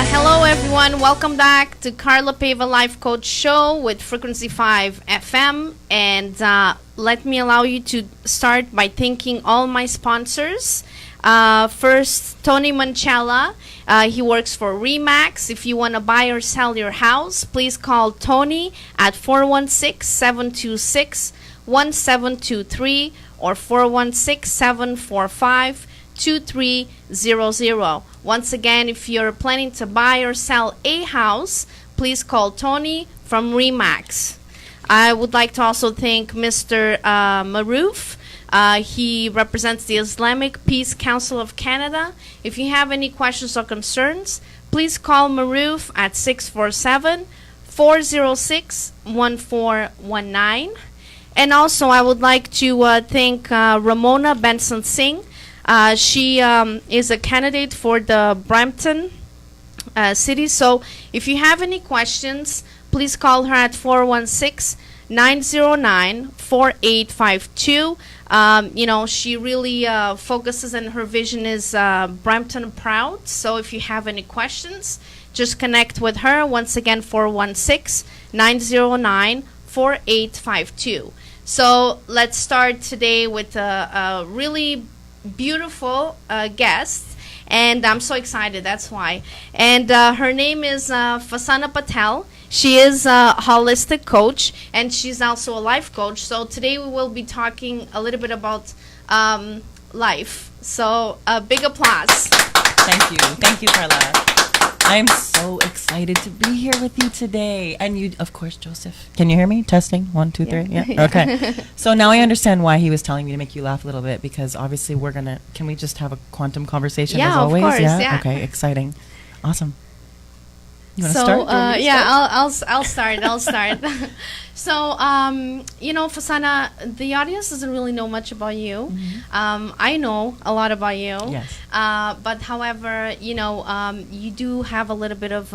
Hello everyone, welcome back to Carla Paiva Life Coach Show with FREQUENCY5FM, and let me allow you to start by thanking all my sponsors. First, Tony Manchella, he works for RE/MAX. If you want to buy or sell your house, please call Tony at 416-726-1723 or 416-745-2300. Once again, if you're planning to buy or sell a house, please call Tony from RE/MAX. I would like to also thank Mr. Maroof. He represents the Islamic Peace Council of Canada. If you have any questions or concerns, please call Maroof at 647-406-1419. And also, I would like to thank Ramona Benson Singh. She is a candidate for the Brampton city. So if you have any questions, please call her at 416-909-4852. She really focuses, and her vision is Brampton proud. So if you have any questions, just connect with her. Once again, 416-909-4852. So let's start today with a really beautiful guest, and I'm so excited, that's why. And her name is Fasana Patel. She is a holistic coach, and she's also a life coach. So today we will be talking a little bit about life. So a big applause. Thank you, Carla. I'm so excited to be here with you today. And you, of course, Joseph. Can you hear me? Testing. 1, 2, 3. Yeah. Okay. So now I understand why he was telling me to make you laugh a little bit, because obviously can we just have a quantum conversation as always? Of course, yeah. Okay. Exciting. Awesome. You want to start? I'll start. I'll start. So, Fasana, the audience doesn't really know much about you. Mm-hmm. I know a lot about you. Yes. But however, you do have a little bit of,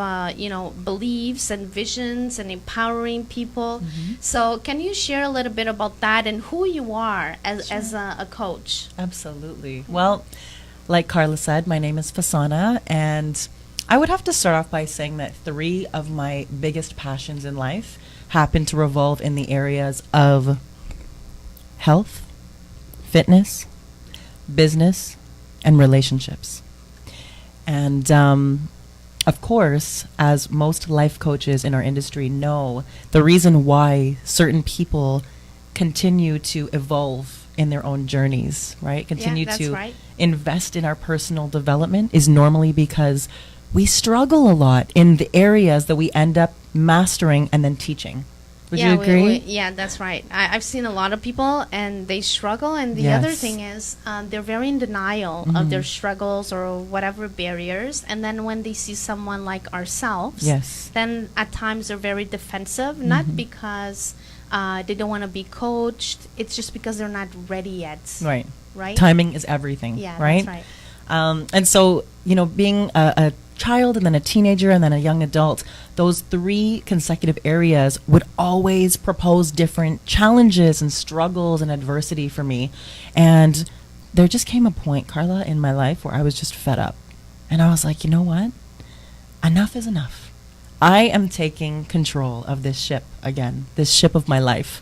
beliefs and visions and empowering people. Mm-hmm. So can you share a little bit about that and who you are as a coach? Absolutely. Well, like Carla said, my name is Fasana, and I would have to start off by saying that 3 of my biggest passions in life happen to revolve in the areas of health, fitness, business, and relationships. And of course, as most life coaches in our industry know, the reason why certain people continue to evolve in their own journeys, right? Continue to invest in our personal development is normally because we struggle a lot in the areas that we end up mastering and then teaching. Would you agree? Yeah, that's right. I've seen a lot of people, and they struggle. And the other thing is they're very in denial of their struggles or whatever barriers. And then when they see someone like ourselves, then at times they're very defensive, not because they don't want to be coached. It's just because they're not ready yet. Right. Right? Timing is everything. Yeah, right? That's right. And so, being a child and then a teenager and then a young adult, those 3 consecutive areas would always propose different challenges and struggles and adversity for me. And there just came a point, Carla, in my life where I was just fed up. And I was like, you know what? Enough is enough. I am taking control of this ship again, this ship of my life,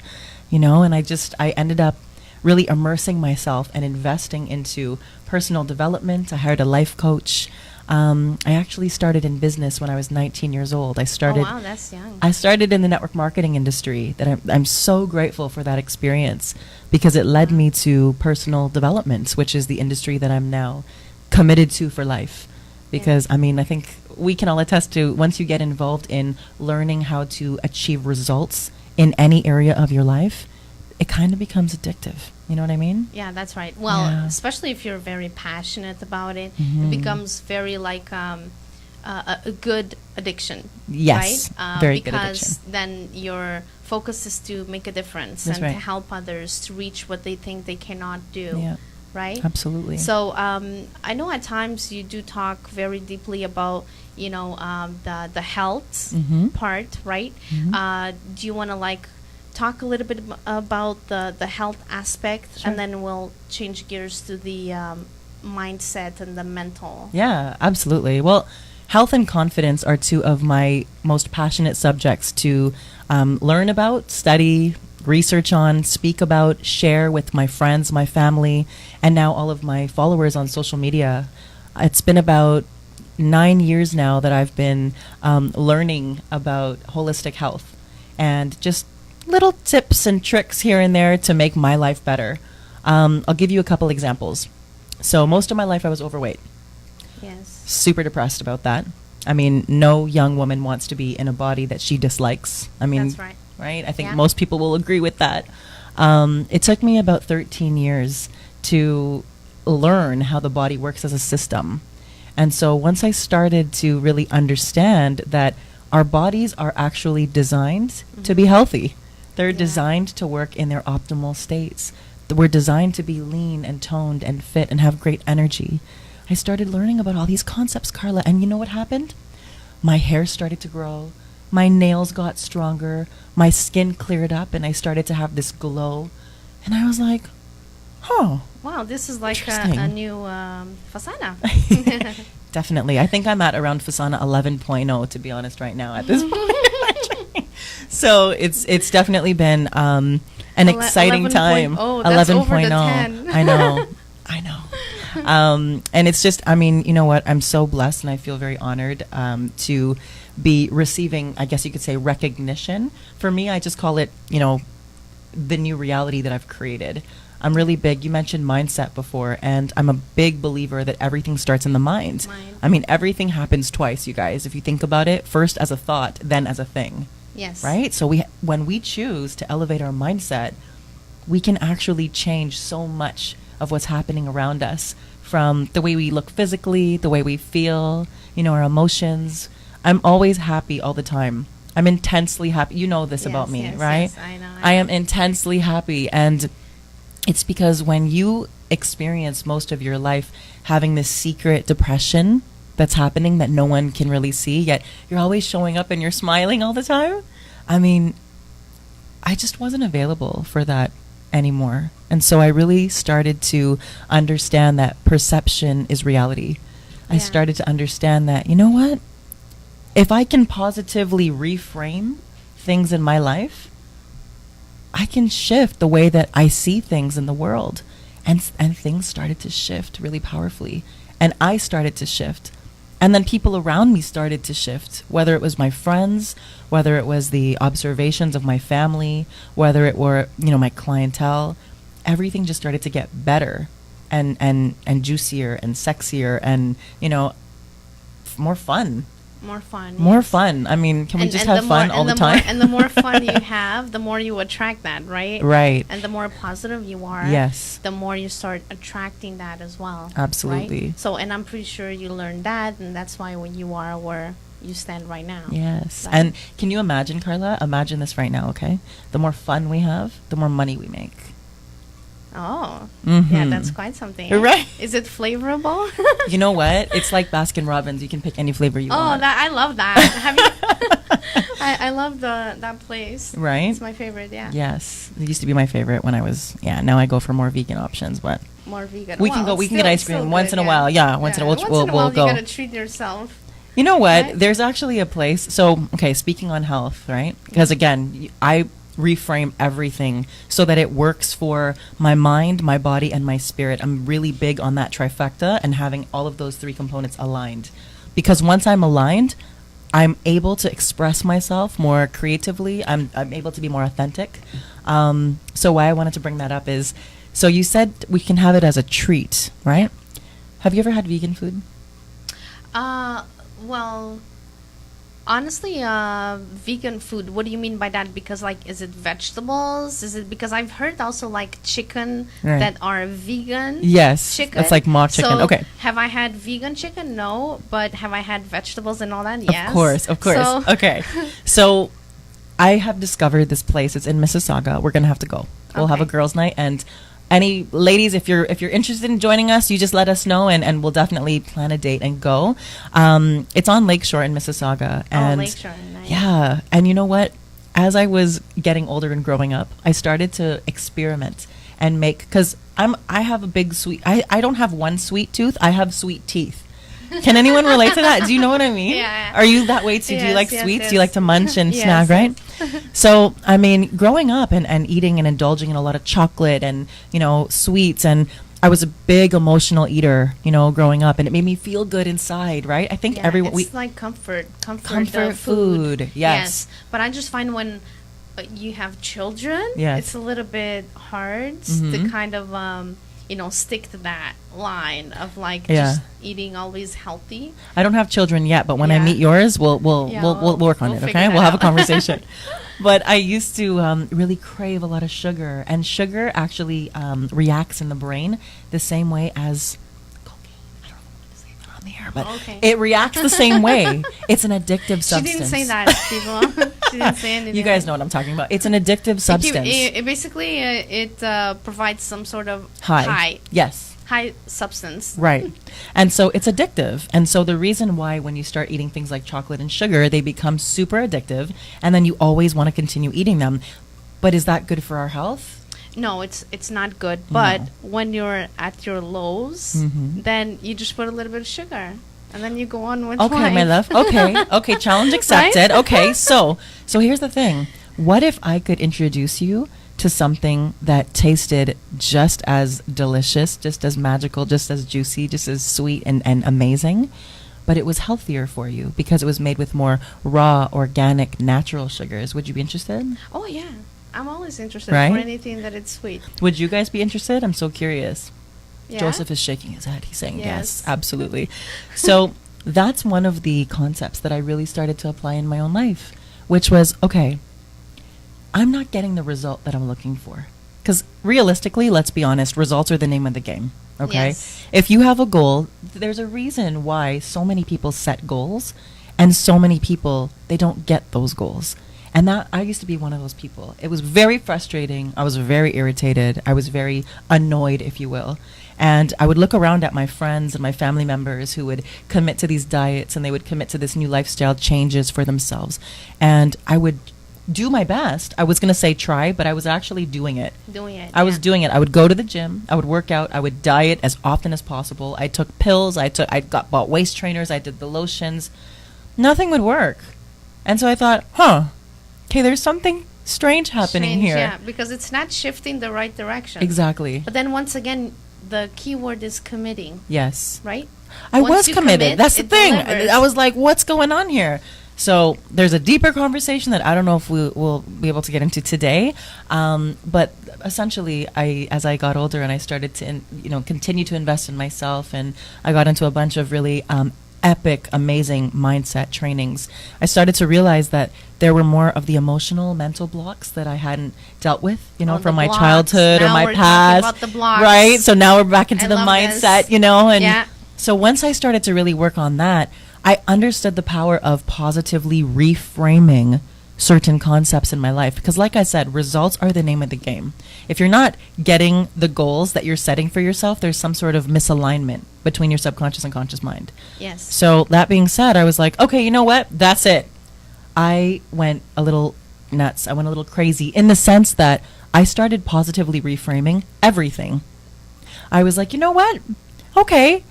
and I ended up really immersing myself and investing into personal development. I hired a life coach. I actually started in business when I was 19 years old. Oh, wow, that's young. I started in the network marketing industry. I'm so grateful for that experience, because it led me to personal development, which is the industry that I'm now committed to for life. Because, I think we can all attest to, once you get involved in learning how to achieve results in any area of your life, it kind of becomes addictive. You know what I mean? Yeah, that's right. Well, especially if you're very passionate about it, it becomes very a good addiction. Yes, right? very good addiction. Because then your focus is to make a difference That's and right. to help others to reach what they think they cannot do. Yeah, Right? absolutely. So I know at times you do talk very deeply about, the health part, right? Do you want to talk a little bit about the health aspect, Sure. and then we'll change gears to the mindset and the mental? Yeah, absolutely. Well, health and confidence are two of my most passionate subjects to learn about, study, research on, speak about, share with my friends, my family, and now all of my followers on social media. It's been about 9 years now that I've been learning about holistic health and just little tips and tricks here and there to make my life better. I'll give you a couple examples. So most of my life I was overweight. Yes. Super depressed about that. I mean, no young woman wants to be in a body that she dislikes. I mean, That's right. right? I think Yeah. most people will agree with that. It took me about 13 years to learn how the body works as a system. And so once I started to really understand that our bodies are actually designed to be healthy. They're Yeah. designed to work in their optimal states. We're designed to be lean and toned and fit and have great energy. I started learning about all these concepts, Carla, and you know what happened? My hair started to grow. My nails got stronger. My skin cleared up, and I started to have this glow. And I was like, oh, Wow, this is like a Interesting. new Fasana. definitely. I think I'm at around Fasana 11.0, to be honest, right now at this point. So it's definitely been an exciting time. 11.0, that's over the 11.0. 10. I know. I know. And it's just, I mean, you know what? I'm so blessed and I feel very honored to be receiving, I guess you could say, recognition. For me, I just call it, the new reality that I've created. I'm really big. You mentioned mindset before, and I'm a big believer that everything starts in the mind. I mean, everything happens twice, you guys. If you think about it, first as a thought, then as a thing. Yes. Right? So when we choose to elevate our mindset, we can actually change so much of what's happening around us, from the way we look physically, the way we feel, our emotions. I'm always happy all the time. I'm intensely happy. You know this about me, yes, right? Yes, I know. I am intensely happy, and it's because when you experience most of your life having this secret depression that's happening that no one can really see, yet you're always showing up and you're smiling all the time. I mean, I just wasn't available for that anymore. And so I really started to understand that perception is reality. I Yeah. started to understand that, you know what? If I can positively reframe things in my life, I can shift the way that I see things in the world. And things started to shift really powerfully. And I started to shift. And then people around me started to shift, whether it was my friends, whether it was the observations of my family, whether it were, my clientele. Everything just started to get better and juicier and sexier and, more fun. More fun. More yes. fun. I mean, can we just the have fun more- all the and time? and the more fun you have, the more you attract that, right? Right. And the more positive you are, Yes. the more you start attracting that as well. Absolutely. Right? So, and I'm pretty sure you learned that, and that's why when you are where you stand right now. Yes. Right? And can you imagine, Carla? Imagine this right now, okay? The more fun we have, the more money we make. Oh, Mhm. yeah, that's quite something. Right. Is it flavorable? You know what? It's like Baskin Robbins. You can pick any flavor you Oh, want. I love that. Have you? I love that place. Right? It's my favorite. Yeah. Yes. It used to be my favorite when I was, now I go for more vegan options, but More vegan. we can Well, go, we can still- get ice still cream once good, in a while. Yeah, once in a while, Once we'll in a while, go. you gotta treat yourself. You know what? Right? There's actually a place. So, okay, speaking on health, right? Because again, I reframe everything so that it works for my mind, my body, and my spirit. I'm really big on that trifecta and having all of those three components aligned. Because once I'm aligned, I'm able to express myself more creatively. I'm able to be more authentic. So why I wanted to bring that up is, so you said we can have it as a treat, right? Have you ever had vegan food? Well, Honestly, vegan food. What do you mean by that? Because like, is it vegetables? Is it because I've heard also like chicken Right. that are vegan? Yes, chicken. that's like mock chicken. So, Okay. have I had vegan chicken? No, but have I had vegetables and all that? Yes. Of course, of course. So, Okay. So I have discovered this place. It's in Mississauga. We're going to have to go. We'll have a Okay. girls' night, and any ladies, if you're interested in joining us, you just let us know, and we'll definitely plan a date and go. It's on Lakeshore in Mississauga, and Lakeshore, nice. yeah, and you know what? As I was getting older and growing up, I started to experiment and make, because I have a big sweet. I don't have one sweet tooth. I have sweet teeth. Can anyone relate to that? Do you know what I mean? Yeah. Are you that way too? Do you Yes, like yes, sweets? yes. Do you like to munch and Yes, snack, right? yes. So, I mean, growing up and eating and indulging in a lot of chocolate and, sweets, and I was a big emotional eater, growing up, and it made me feel good inside, right? I think Yeah, everyone, it's like comfort comfort food. food, yes. But I just find when you have children, Yes. it's a little bit hard to Mhm. kind of stick to that line of like Yeah. just eating always healthy. I don't have children yet, but when I Yeah. meet yours, we'll Yeah, we'll work on we'll it. figure Okay, that we'll have a out. conversation. But I used to really crave a lot of sugar, and sugar actually reacts in the brain the same way as cocaine. I don't know if I want to say that on the air, but Okay. it reacts the same way. It's an addictive She substance. didn't say that, people. She didn't say anything. You guys know what I'm talking about. It's an addictive substance. It basically provides some sort of High. Yes. high substance. Right. And so it's addictive. And so the reason why when you start eating things like chocolate and sugar, they become super addictive, and then you always want to continue eating them. But is that good for our health? No, it's not good. But when you're at your lows, Mhm. then you just put a little bit of sugar, and then you go on with Okay, life. my love. Okay. Okay, challenge accepted. Right? Okay. So here's the thing. What if I could introduce you to something that tasted just as delicious, just as magical, just as juicy, just as sweet and amazing, but it was healthier for you because it was made with more raw, organic, natural sugars? Would you be interested? Oh yeah, I'm always interested Right? for anything that it's sweet. Would you guys be interested? I'm so curious. Yeah? Joseph is shaking his head. He's saying yes, Yes. absolutely. So that's one of the concepts that I really started to apply in my own life, which was, okay, I'm not getting the result that I'm looking for. Because realistically, let's be honest, results are the name of the game. Okay? Yes. If you have a goal, there's a reason why so many people set goals and so many people, they don't get those goals. And that I used to be one of those people. It was very frustrating. I was very irritated. I was very annoyed, if you will. And I would look around at my friends and my family members who would commit to these diets, and they would commit to this new lifestyle changes for themselves. And I would do my best. I was going to say try, but I was actually doing it. Doing it. I was yeah. doing it. I would go to the gym. I would work out. I would diet as often as possible. I took pills. I bought waist trainers. I did the lotions. Nothing would work. And so I thought, okay, there's something strange happening Change, here. Yeah, because it's not shifting the right direction. Exactly. But then once again, the key word is committing, Yes. right? I Once was you committed. commit, That's the it thing. delivers. I was like, what's going on here? So there's a deeper conversation that I don't know if we'll be able to get into today. But essentially, as I got older and I started to, continue to invest in myself, and I got into a bunch of really epic, amazing mindset trainings, I started to realize that there were more of the emotional, mental blocks that I hadn't dealt with, Oh, from the my blocks. childhood or Now my we're talking past. about the blocks. Right? So now we're back into I the love mindset, this. and Yeah. so once I started to really work on that, I understood the power of positively reframing certain concepts in my life. Because like I said, results are the name of the game. If you're not getting the goals that you're setting for yourself, there's some sort of misalignment between your subconscious and conscious mind. Yes. So that being said, I was like, okay, you know what? That's it. I went a little nuts. I went a little crazy in the sense that I started positively reframing everything. I was like, you know what? Okay.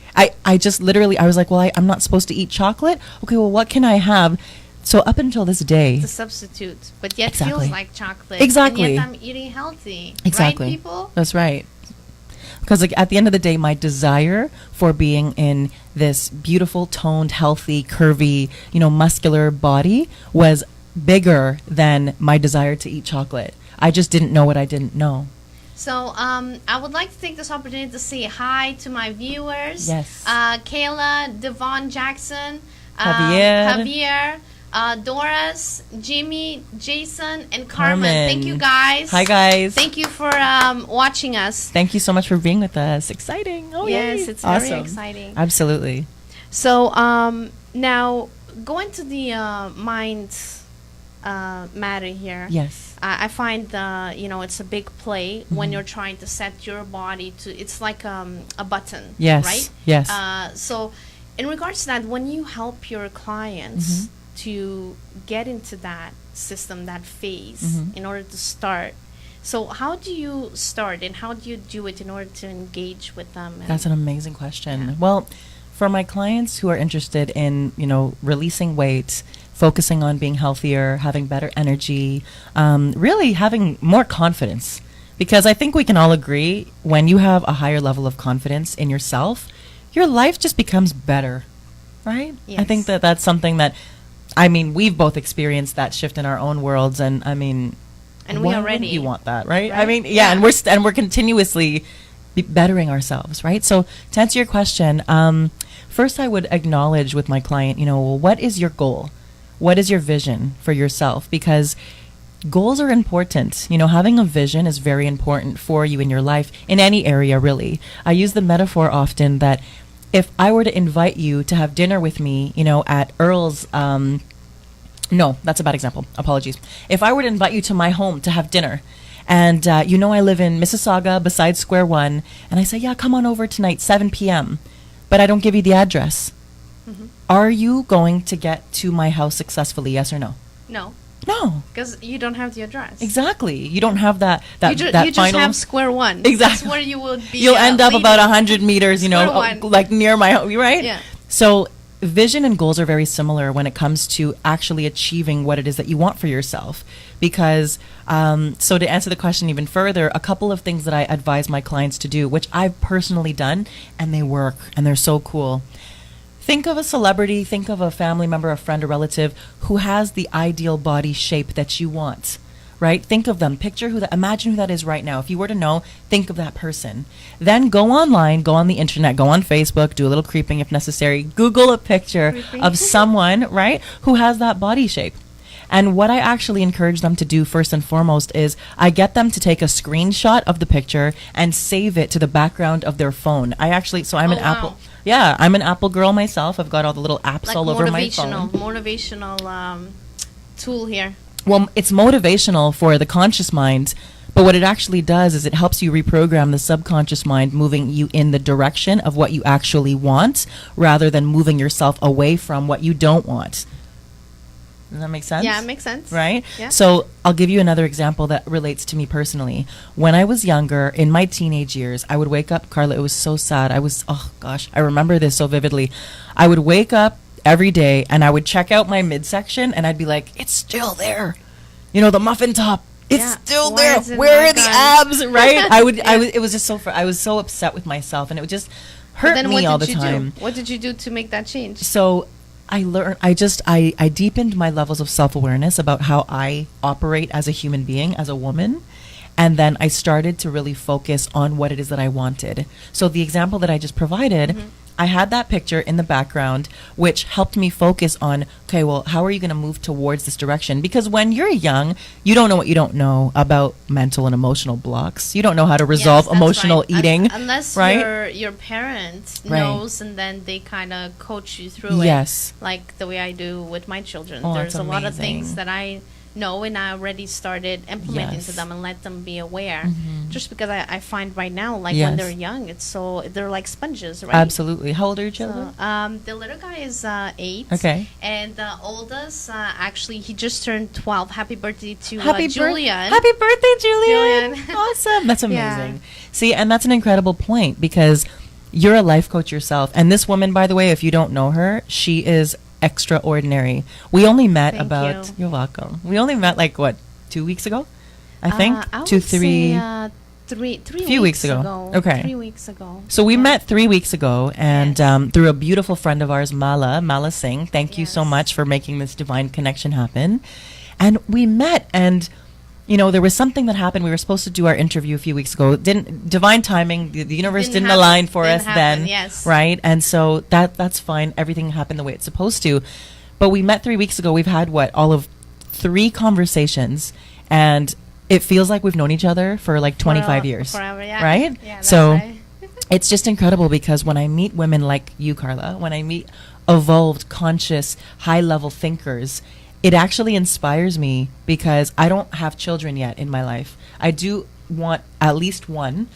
I just literally, I was like, well, I'm not supposed to eat chocolate. Okay, well, what can I have? So up until this day. The substitute, but yet Exactly. feels like chocolate. Exactly. And yet I'm eating healthy. Exactly. Right, people? That's right. Because at the end of the day, my desire for being in this beautiful, toned, healthy, curvy, muscular body was bigger than my desire to eat chocolate. I just didn't know what I didn't know. So I would like to take this opportunity to say hi to my viewers. Yes. Kayla, Devon Jackson, Javier. Javier, Doris, Jimmy, Jason, and Carmen. Carmen. Thank you, guys. Hi, guys. Thank you for watching us. Thank you so much for being with us. Exciting. Oh, Yes, yay. it's Awesome. very exciting. Absolutely. So now going to the mind matter here. Yes. I find it's a big play when you're trying to set your body to. It's like a button. Yes. Right. Yes. So in regards to that, when you help your clients to get into that system, that phase, in order to start. So how do you start and how do you do it in order to engage with them? That's an amazing question. Well, for my clients who are interested in, releasing weight, focusing on being healthier, having better energy, really having more confidence. Because I think we can all agree when you have a higher level of confidence in yourself, your life just becomes better, right? Yes. I think that that's something that, we've both experienced that shift in our own worlds, and and why we are wouldn't ready. you want that, right? Right? And we're continuously bettering ourselves, right? So to answer your question, first I would acknowledge with my client, what is your goal? What is your vision for yourself? Because goals are important. Having a vision is very important for you in your life, in any area, really. I use the metaphor often that if I were to invite you to have dinner with me, at Earl's, no, that's a bad example. Apologies. If I were to invite you to my home to have dinner, and I live in Mississauga beside Square One, and I say, yeah, come on over tonight, 7 p.m., but I don't give you the address. Are you going to get to my house successfully, yes or no? No. No. Because you don't have the address. Exactly. You don't have that You just final... have Square One. Exactly. That's where you would be. You'll end up leading. about 100 meters, Square one. like near my home, right? Yeah. So vision and goals are very similar when it comes to actually achieving what it is that you want for yourself. Because, so to answer the question even further, a couple of things that I advise my clients to do, which I've personally done, and they work, and they're so cool. Think of a celebrity, think of a family member, a friend, a relative who has the ideal body shape that you want, right? Think of them. Imagine who that is right now. If you were to know, think of that person. Then go online, go on the internet, go on Facebook, do a little creeping if necessary. Google a picture of someone, right, who has that body shape. And what I actually encourage them to do first and foremost is I get them to take a screenshot of the picture and save it to the background of their phone. I'm an Apple. Yeah, I'm an Apple girl myself. I've got all the little apps Like all over my phone. Motivational tool here. Well, it's motivational for the conscious mind, but what it actually does is it helps you reprogram the subconscious mind, moving you in the direction of what you actually want rather than moving yourself away from what you don't want. Does that make sense? Yeah, it makes sense. Right? Yeah. So I'll give you another example that relates to me personally. When I was younger, in my teenage years, I would wake up, Carla, it was so sad. I remember this so vividly. I would wake up every day and I would check out my midsection and I'd be like, it's still there. The muffin top. It's still there. Where are the abs? Right? It was just I was so upset with myself and it would just hurt me all the time. What did you do to make that change? So I learned, I deepened my levels of self-awareness about how I operate as a human being, as a woman. And then I started to really focus on what it is that I wanted. So the example that I just provided, I had that picture in the background, which helped me focus on, okay, well, how are you going to move towards this direction? Because when you're young, you don't know what you don't know about mental and emotional blocks. You don't know how to resolve emotional eating. Unless right? your parent knows and then they kind of coach you through yes. it. Like the way I do with my children. Oh, There's that's a lot of amazing. things that I know and I already started implementing Yes. to them and let them be aware. Just because I find right now, like Yes. when they're young, they're like sponges, right? Absolutely. How old are your children? So, the little guy is 8. Okay. And the oldest, actually, he just turned 12. Happy birthday to Happy Julian. Happy birthday, Julian. Julian. Awesome. That's Yeah. amazing. See, and that's an incredible point because you're a life coach yourself. And this woman, by the way, if you don't know her, she is extraordinary. We only met Thank you. You're welcome. We only met 2 weeks ago? I think. I would 2, 3. say, three few weeks ago. Okay. 3 weeks ago. So we Yeah. met 3 weeks ago, and Yes. through a beautiful friend of ours, Mala Singh. Thank you so Yes. much for making this divine connection happen. And we met, and there was something that happened. We were supposed to do our interview a few weeks ago. Divine timing. The universe didn't happen. align for Didn't us happen, then, yes. right? And so that's fine. Everything happened the way it's supposed to. But we met 3 weeks ago. We've had all of 3 conversations, and it feels like we've known each other for like 25 years. Forever, yeah. Right? Yeah, that's so right. it's just incredible, because when I meet women like you, Carla, when I meet evolved, conscious, high-level thinkers, it actually inspires me, because I don't have children yet in my life. I do want at least one,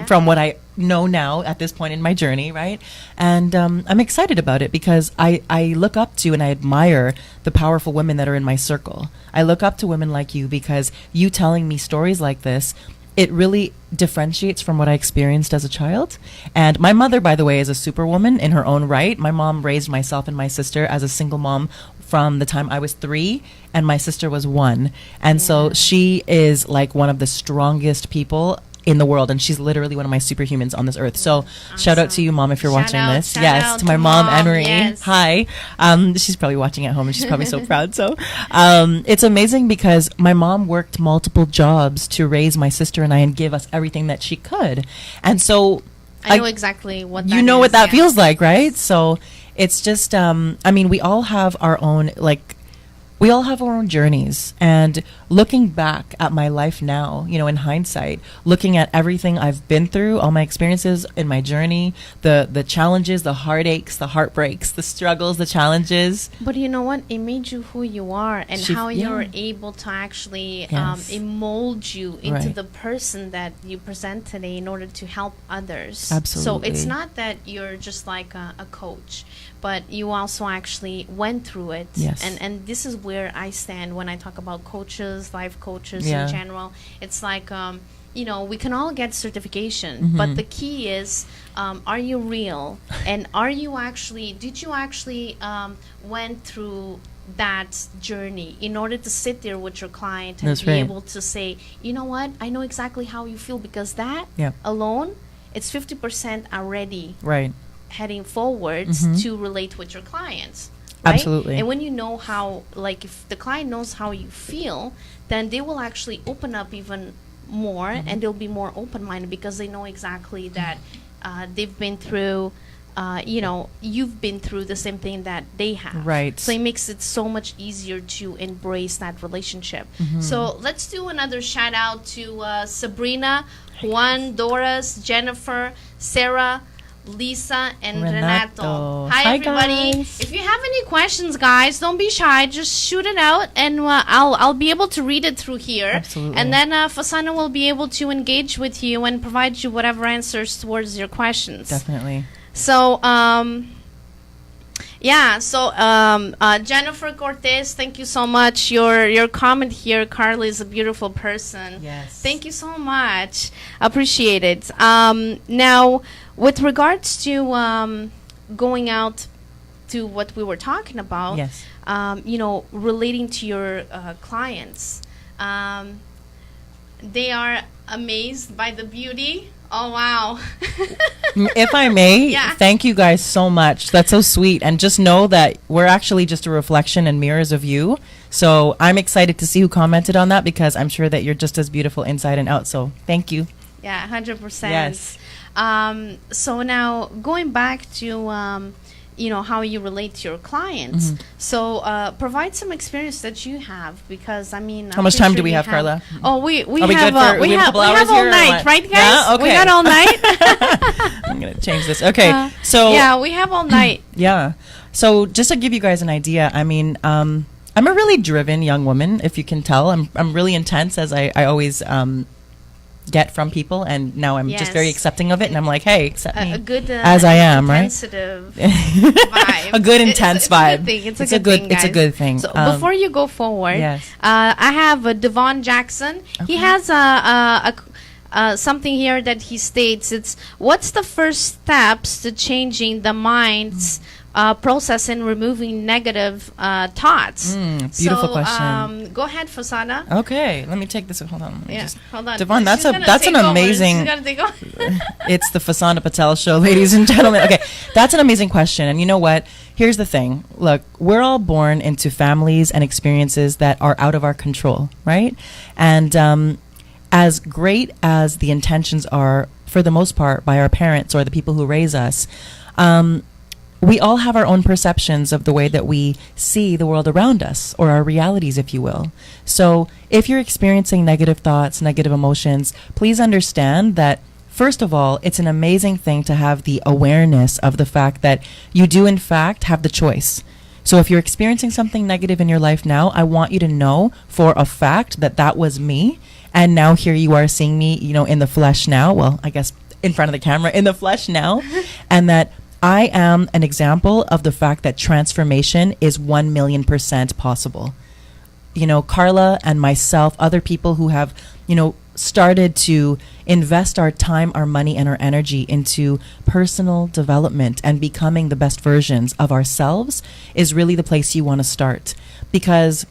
from what I know now at this point in my journey, right? And I'm excited about it, because I look up to and I admire the powerful women that are in my circle. I look up to women like you, because you telling me stories like this, it really differentiates from what I experienced as a child. And my mother, by the way, is a superwoman in her own right. My mom raised myself and my sister as a single mom from the time I was 3 and my sister was 1. And so she is like one of the strongest people in the world, and she's literally one of my superhumans on this earth. So shout out to you, Mom, if you're watching this. Yes, to my mom, Anne-Marie. Yes. Hi. She's probably watching at home, and she's probably so proud. So it's amazing, because my mom worked multiple jobs to raise my sister and I and give us everything that she could. And so I know exactly what that you know is, what that feels like, right? So it's just, I mean, we all have our own, we all have our own journeys. And looking back at my life now, in hindsight, looking at everything I've been through, all my experiences in my journey, the challenges, the heartaches, the heartbreaks, the struggles, the challenges. But you know what? It made you who you are, and how you're able to actually mold you into the person that you present today in order to help others. Absolutely. So it's not that you're just like a coach, but you also actually went through it. Yes. And this is where I stand when I talk about coaches, life coaches in general. It's like, we can all get certification, but the key is, are you real? And did you actually went through that journey in order to sit there with your client and be able to say, you know what, I know exactly how you feel, because that alone, it's 50% already heading forwards to relate with your clients. Right? Absolutely. And when you know how, if the client knows how you feel, then they will actually open up even more, and they'll be more open-minded, because they know exactly that they've been through, you've been through the same thing that they have. Right. So it makes it so much easier to embrace that relationship. So let's do another shout out to Sabrina, Juan, Doris, Jennifer, Sarah, Lisa, and Renato. Hi everybody. Guys. If you have any questions, guys, don't be shy. Just shoot it out, and I'll be able to read it through here. Absolutely. And then Fasana will be able to engage with you and provide you whatever answers towards your questions. Definitely. So Jennifer Cortez, thank you so much. Your comment here, Carla is a beautiful person. Yes. Thank you so much. Appreciate it. Now, with regards to going out to what we were talking about, yes. Relating to your clients, they are amazed by the beauty. Oh, wow. If I may, thank you guys so much. That's so sweet. And just know that we're actually just a reflection and mirrors of you. So I'm excited to see who commented on that, because I'm sure that you're just as beautiful inside and out. So thank you. Yeah, 100%. Yes. So now going back to, how you relate to your clients. So provide some experience that you have, because I mean, how much time do we have, Carla? Oh, we have all night, right, guys? Yeah? Okay. We got all night. I'm gonna change this. Okay, so we have all night. Yeah. So just to give you guys an idea, I mean, I'm a really driven young woman. If you can tell, I'm really intense, as I always get from people, and now I'm just very accepting of it, and I'm like, hey, accept me as I am, right? Vibe. A good intense vibe. It's a good thing. It's a good thing. So before you go forward, yes. I have Devon Jackson. Okay. He has something here that he states. It's, what's the first steps to changing the mind's process and removing negative thoughts? Beautiful question. Go ahead, Fasana. Okay, let me take this. Hold on. Hold on. Devon, that's an amazing. It's the Fasana Patel show, ladies and gentlemen. Okay, that's an amazing question. And you know what? Here's the thing. Look, we're all born into families and experiences that are out of our control, right? And as great as the intentions are, for the most part, by our parents or the people who raise us, we all have our own perceptions of the way that we see the world around us, or our realities, if you will. So if you're experiencing negative thoughts, negative emotions, please understand that, first of all, it's an amazing thing to have the awareness of the fact that you do, in fact, have the choice. So if you're experiencing something negative in your life now, I want you to know for a fact that that was me. And now here you are seeing me, in the flesh now. Well, I guess in front of the camera, in the flesh now. And that I am an example of the fact that transformation is 1,000,000% possible. Carla and myself, other people who have, started to invest our time, our money, and our energy into personal development and becoming the best versions of ourselves is really the place you want to start. Because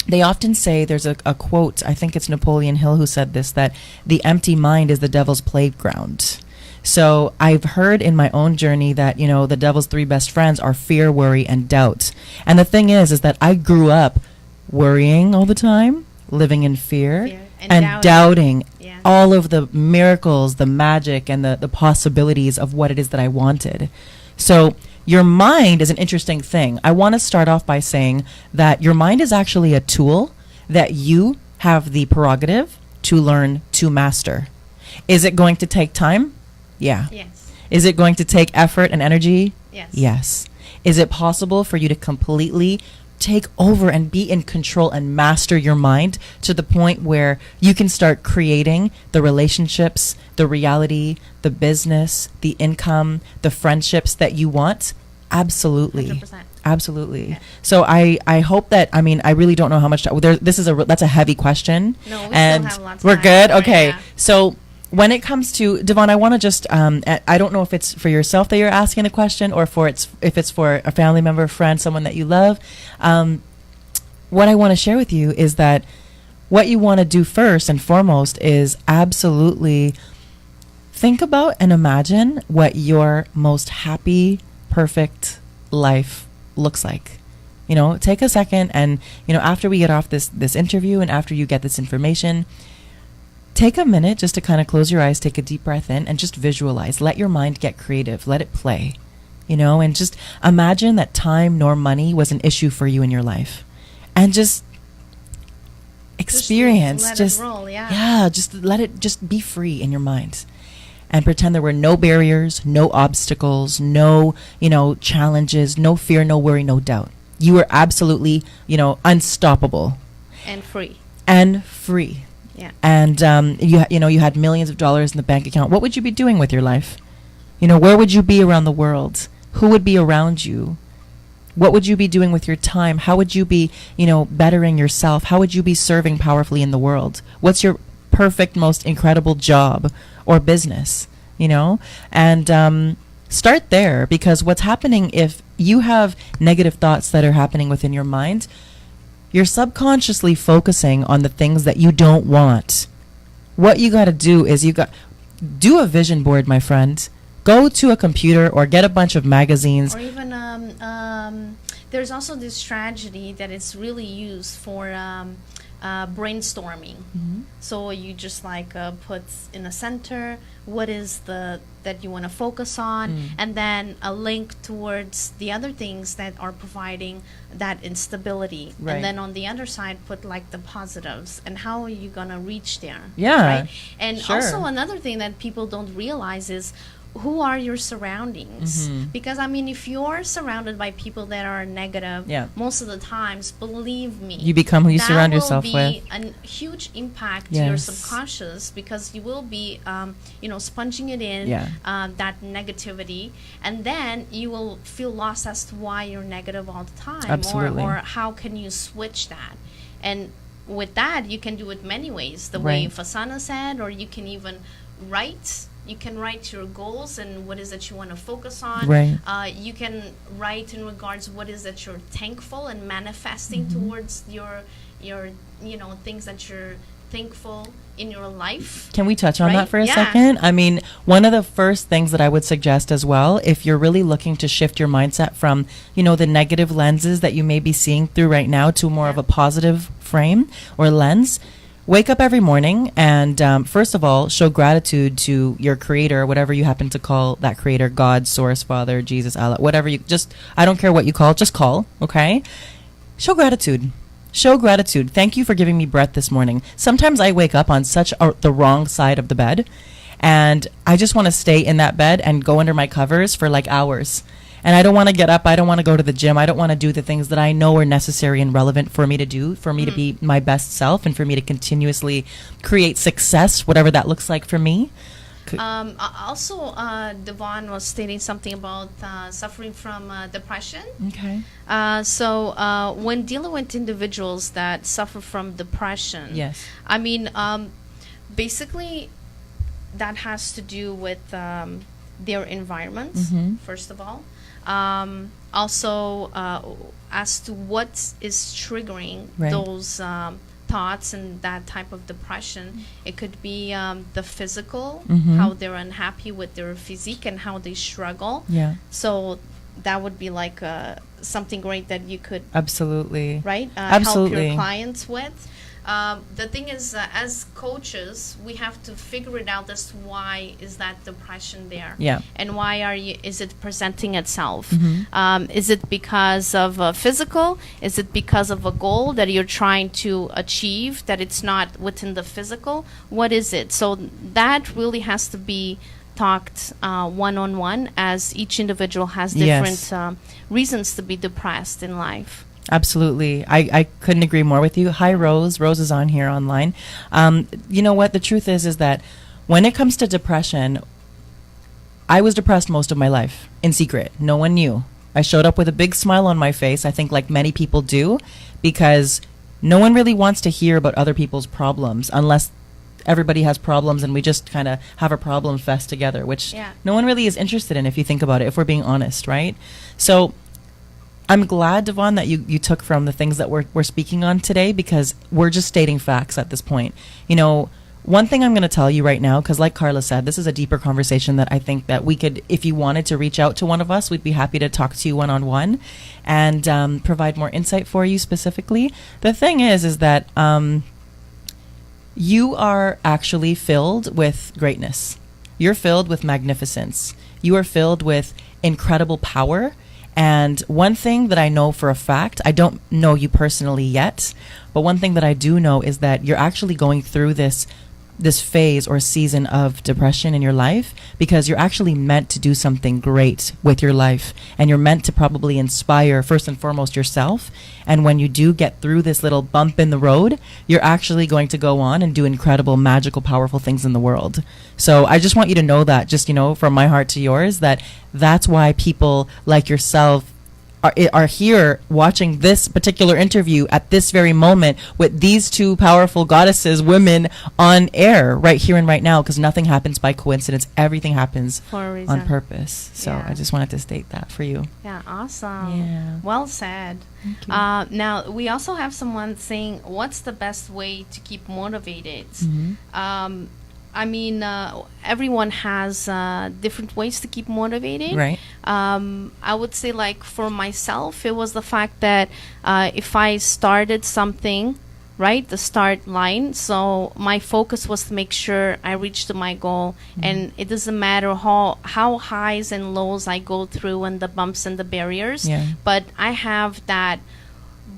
they often say, there's a quote, I think it's Napoleon Hill who said this, that the empty mind is the devil's playground. So I've heard in my own journey that, the devil's three best friends are fear, worry, and doubt. And the thing is that I grew up worrying all the time, living in fear and doubting all of the miracles, the magic, and the possibilities of what it is that I wanted. So your mind is an interesting thing. I want to start off by saying that your mind is actually a tool that you have the prerogative to learn to master. Is it going to take time? Yeah. Yes. Is it going to take effort and energy? Yes. Yes. Is it possible for you to completely take over and be in control and master your mind to the point where you can start creating the relationships, the reality, the business, the income, the friendships that you want? Absolutely. 100%. Absolutely. Yeah. So I hope that, I really don't know how much that's a heavy question. No, we and still have lots of we're time. good. Right, Okay. yeah. So when it comes to Devon, I want to just I don't know if it's for yourself that you're asking the question, or if it's for a family member, friend, someone that you love. What I want to share with you is that what you want to do first and foremost is absolutely think about and imagine what your most happy, perfect life looks like. Take a second and, after we get off this interview and after you get this information, take a minute just to kind of close your eyes, take a deep breath in, and just visualize. Let your mind get creative. Let it play, and just imagine that time nor money was an issue for you in your life. And just experience. Just let it roll, yeah. Just let it just be free in your mind. And pretend there were no barriers, no obstacles, no, challenges, no fear, no worry, no doubt. You were absolutely, unstoppable. And free. And free. Yeah. And you had millions of dollars in the bank account. What would you be doing with your life? Where would you be around the world? Who would be around you? What would you be doing with your time? How would you be, bettering yourself? How would you be serving powerfully in the world? What's your perfect, most incredible job or business? And start there, because what's happening if you have negative thoughts that are happening within your mind, you're subconsciously focusing on the things that you don't want. What you got to do is do a vision board, my friend. Go to a computer or get a bunch of magazines. Or even there's also this strategy that it's really used for brainstorming. Mm-hmm. So you just put in the center what is that you want to focus on, and then a link towards the other things that are providing that instability. Right. And then on the other side put the positives and how are you going to reach there. Yeah. Right? And sure. also another thing that people don't realize is who are your surroundings? Mm-hmm. Because if you're surrounded by people that are negative, Yeah. most of the times, believe me, You become who you surround yourself with. That will be a huge impact to your Yes. subconscious, because you will be, sponging it in, Yeah. that negativity, and then you will feel lost as to why you're negative all the time. Absolutely. Or how can you switch that? And with that, you can do it many ways. The way Right. Fasana said, or you can even write. You can write your goals and what is that you want to focus on. Right. You can write in regards what is that you're thankful and manifesting towards your things that you're thankful in your life. Can we touch on Right? that for a Yeah. second? One of the first things that I would suggest as well, if you're really looking to shift your mindset from, the negative lenses that you may be seeing through right now to more of a positive frame or lens, wake up every morning and first of all, show gratitude to your creator, whatever you happen to call that creator, God, source, Father, Jesus, Allah, whatever you just, I don't care what you call, just call, okay? Show gratitude. Show gratitude. Thank you for giving me breath this morning. Sometimes I wake up on the wrong side of the bed, and I just want to stay in that bed and go under my covers for like hours. And I don't want to get up. I don't want to go to the gym. I don't want to do the things that I know are necessary and relevant for me to do, for me to be my best self, and for me to continuously create success, whatever that looks like for me. Also, Devon was stating something about suffering from depression. Okay. So when dealing with individuals that suffer from depression, Yes. I mean, basically, that has to do with their environment, first of all. Also, as to what is triggering those thoughts and that type of depression. It could be the physical, how they're unhappy with their physique and how they struggle. Yeah. So that would be like something great that you could Absolutely. right Absolutely. help your clients with. The thing is, as coaches, we have to figure it out as to why is that depression there, and why is it presenting itself? Is it because of physical? Is it because of a goal that you're trying to achieve that it's not within the physical? What is it? So that really has to be talked one-on-one, as each individual has different reasons to be depressed in life. Absolutely. I couldn't agree more with you. Hi, Rose. Rose is on here online. You know what? The truth is that when it comes to depression, I was depressed most of my life in secret. No one knew. I showed up with a big smile on my face, I think like many people do, because no one really wants to hear about other people's problems unless everybody has problems and we just kind of have a problem fest together, which no one really is interested in if you think about it, if we're being honest, right? So I'm glad, Devon, that you took from the things that we're speaking on today, because we're just stating facts at this point. You know, one thing I'm going to tell you right now, because like Carla said, this is a deeper conversation that I think that we could, if you wanted to reach out to one of us, we'd be happy to talk to you one-on-one and provide more insight for you specifically. The thing is that you are actually filled with greatness. You're filled with magnificence. You are filled with incredible power. And one thing that I know for a fact, I don't know you personally yet, but one thing that I do know is that you're actually going through this phase or season of depression in your life because you're actually meant to do something great with your life, and you're meant to probably inspire first and foremost yourself. And when you do get through this little bump in the road, you're actually going to go on and do incredible, magical, powerful things in the world. So I just want you to know that, just, you know, from my heart to yours, that's why people like yourself are here watching this particular interview at this very moment with these two powerful goddesses, women, on air right here and right now, because nothing happens by coincidence. Everything happens for a reason, on purpose. So I just wanted to state that for you. Yeah, awesome. Yeah. Well said. Thank you. Now, we also have someone saying, what's the best way to keep motivated? I mean, everyone has different ways to keep motivated. Right. I would say, like, for myself, it was the fact that if I started something, right, the start line, so my focus was to make sure I reached to my goal. And it doesn't matter how highs and lows I go through and the bumps and the barriers, but I have that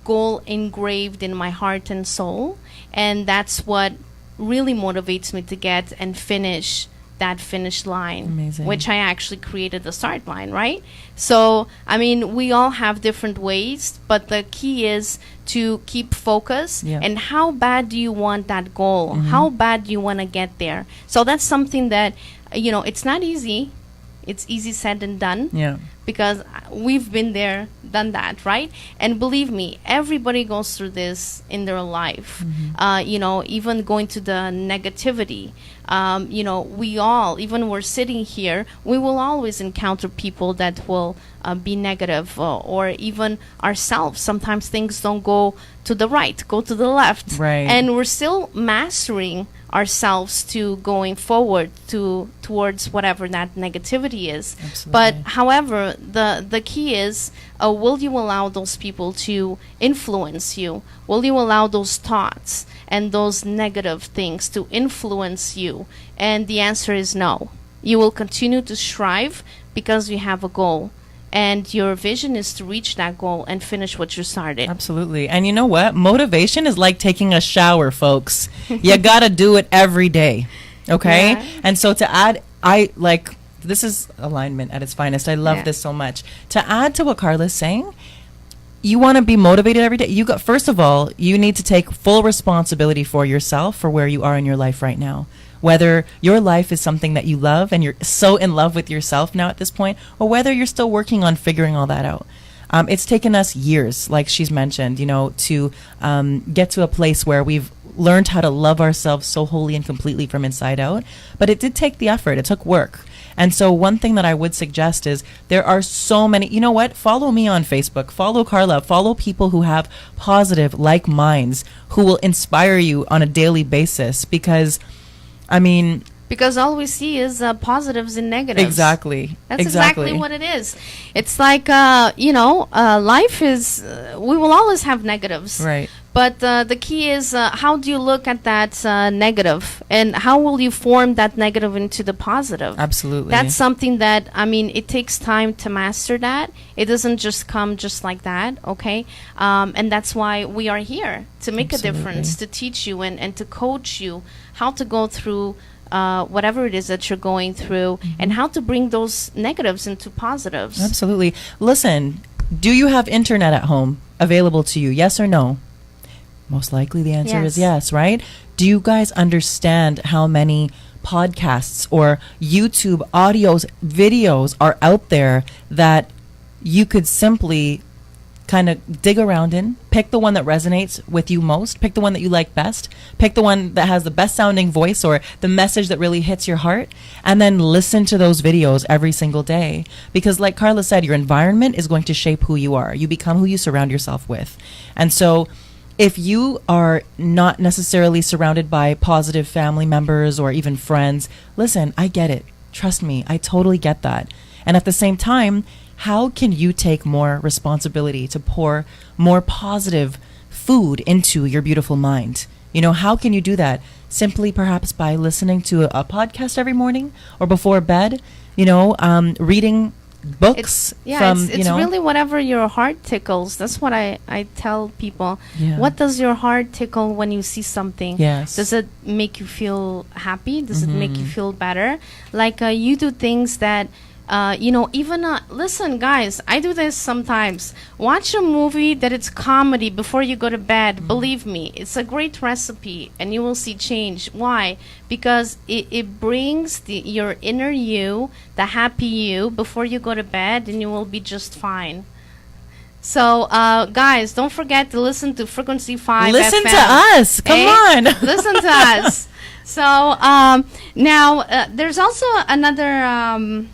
goal engraved in my heart and soul, and that's what really motivates me to get and finish that finish line. Amazing. Which I actually created the start line, right? So, I mean, we all have different ways, but the key is to keep focus. And how bad do you want that goal? How bad do you want to get there? So that's something that, you know, it's not easy. It's easy said than done. Because we've been there, done that, right? And believe me, everybody goes through this in their life. You know, even going to the negativity. You know, we all, even we're sitting here, we will always encounter people that will be negative, or even ourselves. Sometimes things don't go to the right, go to the left. Right. And we're still mastering ourselves to going forward towards whatever that negativity is. Absolutely. But however, the key is, will you allow those people to influence you? Will you allow those thoughts and those negative things to influence you? And the answer is no. You will continue to strive because you have a goal. And your vision is to reach that goal and finish what you started. Absolutely. And you know what? Motivation is like taking a shower, folks. You got to do it every day. Okay? Yeah. And so to add, this is alignment at its finest. I love this so much. To add to what Carla's saying, you want to be motivated every day. First of all, you need to take full responsibility for yourself, for where you are in your life right now. Whether your life is something that you love and you're so in love with yourself now at this point, or whether you're still working on figuring all that out. It's taken us years, like she's mentioned, to get to a place where we've learned how to love ourselves so wholly and completely from inside out. But it did take the effort. It took work. And so one thing that I would suggest is there are so many, you know what? Follow me on Facebook, follow Carla, follow people who have positive, like minds, who will inspire you on a daily basis, because because all we see is positives and negatives. Exactly. That's exactly what it is. It's like, life is, we will always have negatives. Right. But the key is, how do you look at that negative, and how will you form that negative into the positive? Absolutely. That's something that, it takes time to master that. It doesn't just come just like that, okay? And that's why we are here, to make a difference, to teach you and to coach you how to go through whatever it is that you're going through, and how to bring those negatives into positives. Absolutely. Listen, do you have internet at home available to you? Yes or no? Most likely the answer is yes, right? Do you guys understand how many podcasts or YouTube audios, videos are out there that you could simply kind of dig around in, pick the one that resonates with you most, pick the one that you like best, pick the one that has the best sounding voice or the message that really hits your heart, and then listen to those videos every single day. Because like Carla said, your environment is going to shape who you are. You become who you surround yourself with. And so if you are not necessarily surrounded by positive family members or even friends, listen, I get it. Trust me, I totally get that. And at the same time, how can you take more responsibility to pour more positive food into your beautiful mind? How can you do that? Simply perhaps by listening to a podcast every morning or before bed, reading books. It's really whatever your heart tickles. That's what I tell people. Yeah. What does your heart tickle when you see something? Yes. Does it make you feel happy? Does it make you feel better? Like you do things that listen, guys, I do this sometimes. Watch a movie that it's comedy before you go to bed. Believe me, it's a great recipe, and you will see change. Why? Because it brings your inner you, the happy you, before you go to bed, and you will be just fine. So, guys, don't forget to listen to Frequency5FM. Listen to us. Come on. Listen to us. So, now, there's also another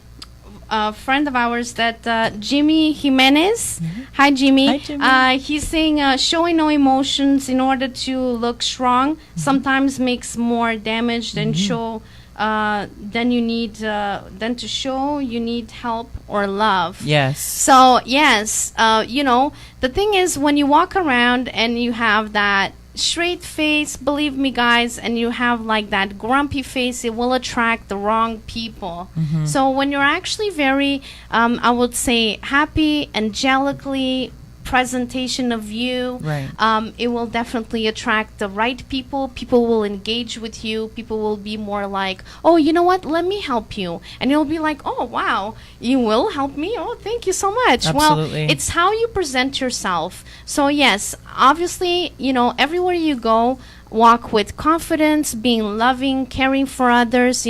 friend of ours, that Jimmy Jimenez. Hi, Jimmy. Hi, Jimmy. He's saying showing no emotions in order to look strong sometimes makes more damage than show. Then you need then to show you need help or love. Yes. So yes, the thing is, when you walk around and you have that straight face, believe me, guys, and you have like that grumpy face, it will attract the wrong people. So when you're actually very I would say happy, angelically presentation of you, right. It will definitely attract the right people. People will engage with you. People will be more like, oh, you know what, let me help you. And you'll be like, oh, wow, you will help me? Oh, thank you so much. Absolutely. Well, it's how you present yourself. So yes, obviously, everywhere you go, walk with confidence, being loving, caring for others,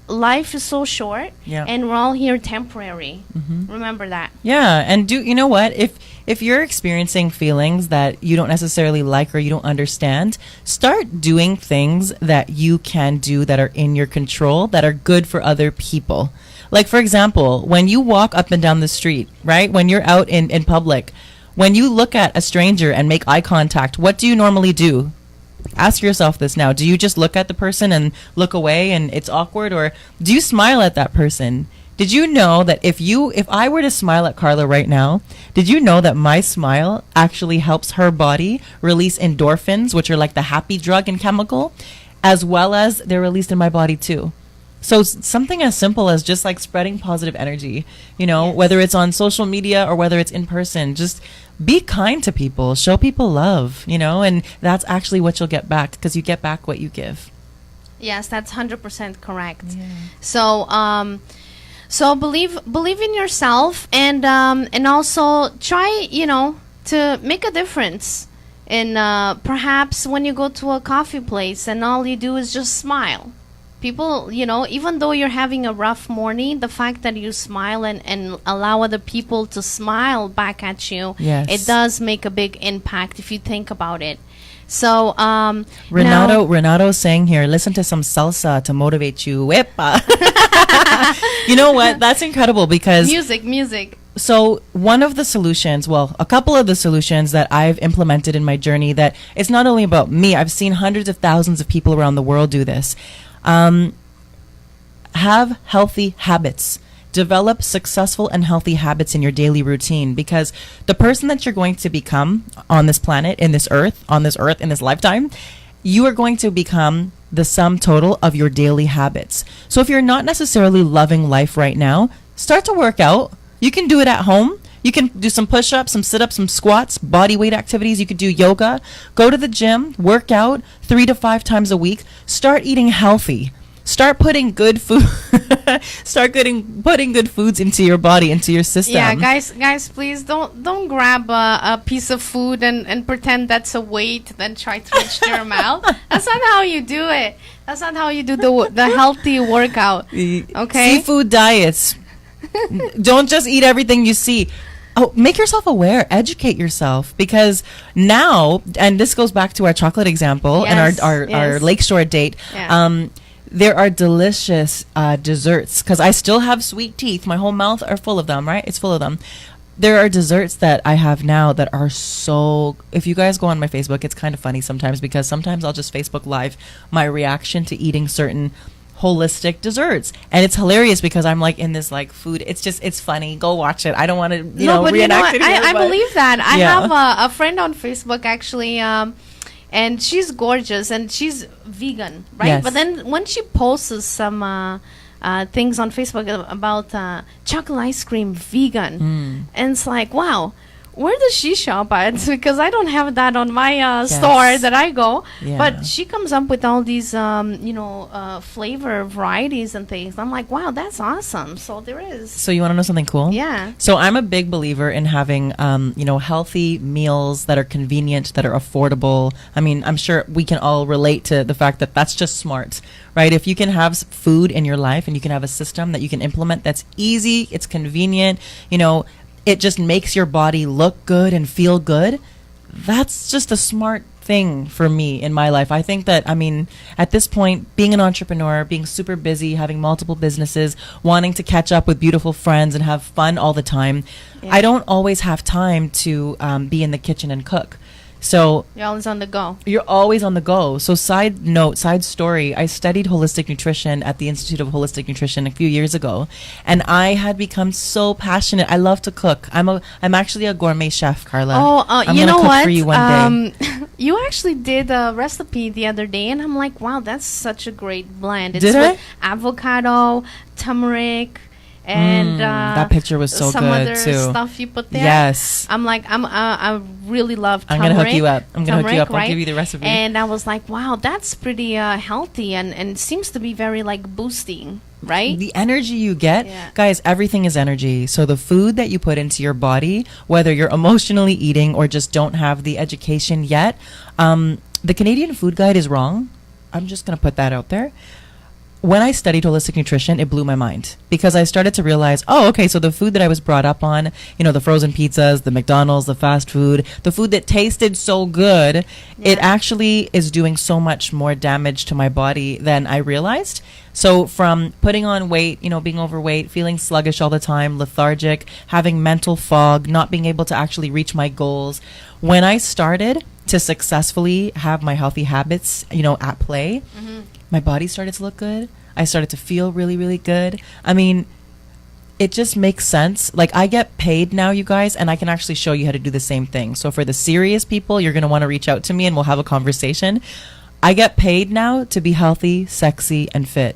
life is so short, and we're all here temporary. Remember that. Yeah, and you know what? If you're experiencing feelings that you don't necessarily like or you don't understand, start doing things that you can do that are in your control, that are good for other people. Like, for example, when you walk up and down the street, right? When you're out in public, when you look at a stranger and make eye contact, what do you normally do? Ask yourself this now. Do you just look at the person and look away and it's awkward, or do you smile at that person? Did you know that if I were to smile at Carla right now, did you know that my smile actually helps her body release endorphins, which are like the happy drug and chemical, as well as they're released in my body too? So something as simple as just like spreading positive energy, Yes. whether it's on social media or whether it's in person, just be kind to people, show people love, and that's actually what you'll get back, because you get back what you give. Yes, that's 100% correct. Yeah. So believe in yourself, and also try to make a difference. And perhaps when you go to a coffee place and all you do is just smile, people, even though you're having a rough morning, the fact that you smile and allow other people to smile back at you, Yes. it does make a big impact if you think about it. So Renato's saying here, listen to some salsa to motivate you. Wepa. You know what? That's incredible, because music. so one of the solutions, a couple of the solutions that I've implemented in my journey, that it's not only about me, I've seen hundreds of thousands of people around the world do this. Have healthy habits. Develop successful and healthy habits in your daily routine, because the person that you're going to become on this planet, in this earth, in this lifetime, you are going to become the sum total of your daily habits. So if you're not necessarily loving life right now, start to work out. You can do it at home. You can do some push-ups, some sit-ups, some squats, body weight activities. You could do yoga, go to the gym, work out 3 to 5 times a week. Start eating healthy. Start putting good food. Putting good foods into your body, into your system. Yeah, guys, please don't grab a piece of food and pretend that's a weight, then try to reach to your mouth. That's not how you do it. That's not how you do the healthy workout. Okay. Seafood diets. Don't just eat everything you see. Oh, make yourself aware. Educate yourself, because now, and this goes back to our chocolate example, Yes, and our Lakeshore date. Yeah. There are delicious desserts, because I still have sweet teeth. My whole mouth are full of them, right? It's full of them. There are desserts that I have now that are so... If you guys go on my Facebook, it's kind of funny sometimes, because sometimes I'll just Facebook Live my reaction to eating certain holistic desserts. And it's hilarious, because I'm like in this like food. It's funny. Go watch it. I don't want to, reenact it here, I believe that. I Yeah. have a friend on Facebook, actually, and she's gorgeous, and she's vegan, right? Yes. But then when she posts some things on Facebook about chocolate ice cream vegan, and it's like, wow, where does she shop at? Because I don't have that on my store that I go. Yeah. But she comes up with all these, flavor varieties and things. I'm like, wow, that's awesome. So there is. So you want to know something cool? Yeah. So I'm a big believer in having, healthy meals that are convenient, that are affordable. I mean, I'm sure we can all relate to the fact that that's just smart, right? If you can have food in your life and you can have a system that you can implement that's easy, it's convenient, it just makes your body look good and feel good. That's just a smart thing for me in my life. I think that, at this point, being an entrepreneur, being super busy, having multiple businesses, wanting to catch up with beautiful friends and have fun all the time, I don't always have time to be in the kitchen and cook. So You're always on the go. You're always on the go. So side story, I studied holistic nutrition at the Institute of Holistic Nutrition a few years ago, and I had become so passionate. I love to cook. I'm actually a gourmet chef, Carla. Oh, I'm you gonna know cook what? for you one day. You actually did a recipe the other day, and I'm like, wow, that's such a great blend. It's Did I? with avocado, turmeric, and that picture was so some good other too. stuff you put there. Yes. I'm like, I really love I'm turmeric. gonna hook you up. I'll right? give you the recipe. And I was like, wow, that's pretty healthy, and seems to be very like boosting, right? The energy you get, Yeah. guys, everything is energy. So the food that you put into your body, whether you're emotionally eating or just don't have the education yet, the Canadian Food Guide is wrong. I'm just going to put that out there. When I studied holistic nutrition, it blew my mind, because I started to realize, so the food that I was brought up on, the frozen pizzas, the McDonald's, the fast food, the food that tasted so good, it actually is doing so much more damage to my body than I realized. So from putting on weight, being overweight, feeling sluggish all the time, lethargic, having mental fog, not being able to actually reach my goals. When I started to successfully have my healthy habits, at play, my body started to look good. I started to feel really, really good. I mean, it just makes sense. Like, I get paid now, you guys, and I can actually show you how to do the same thing. So for the serious people, you're going to want to reach out to me and we'll have a conversation. I get paid now to be healthy, sexy, and fit.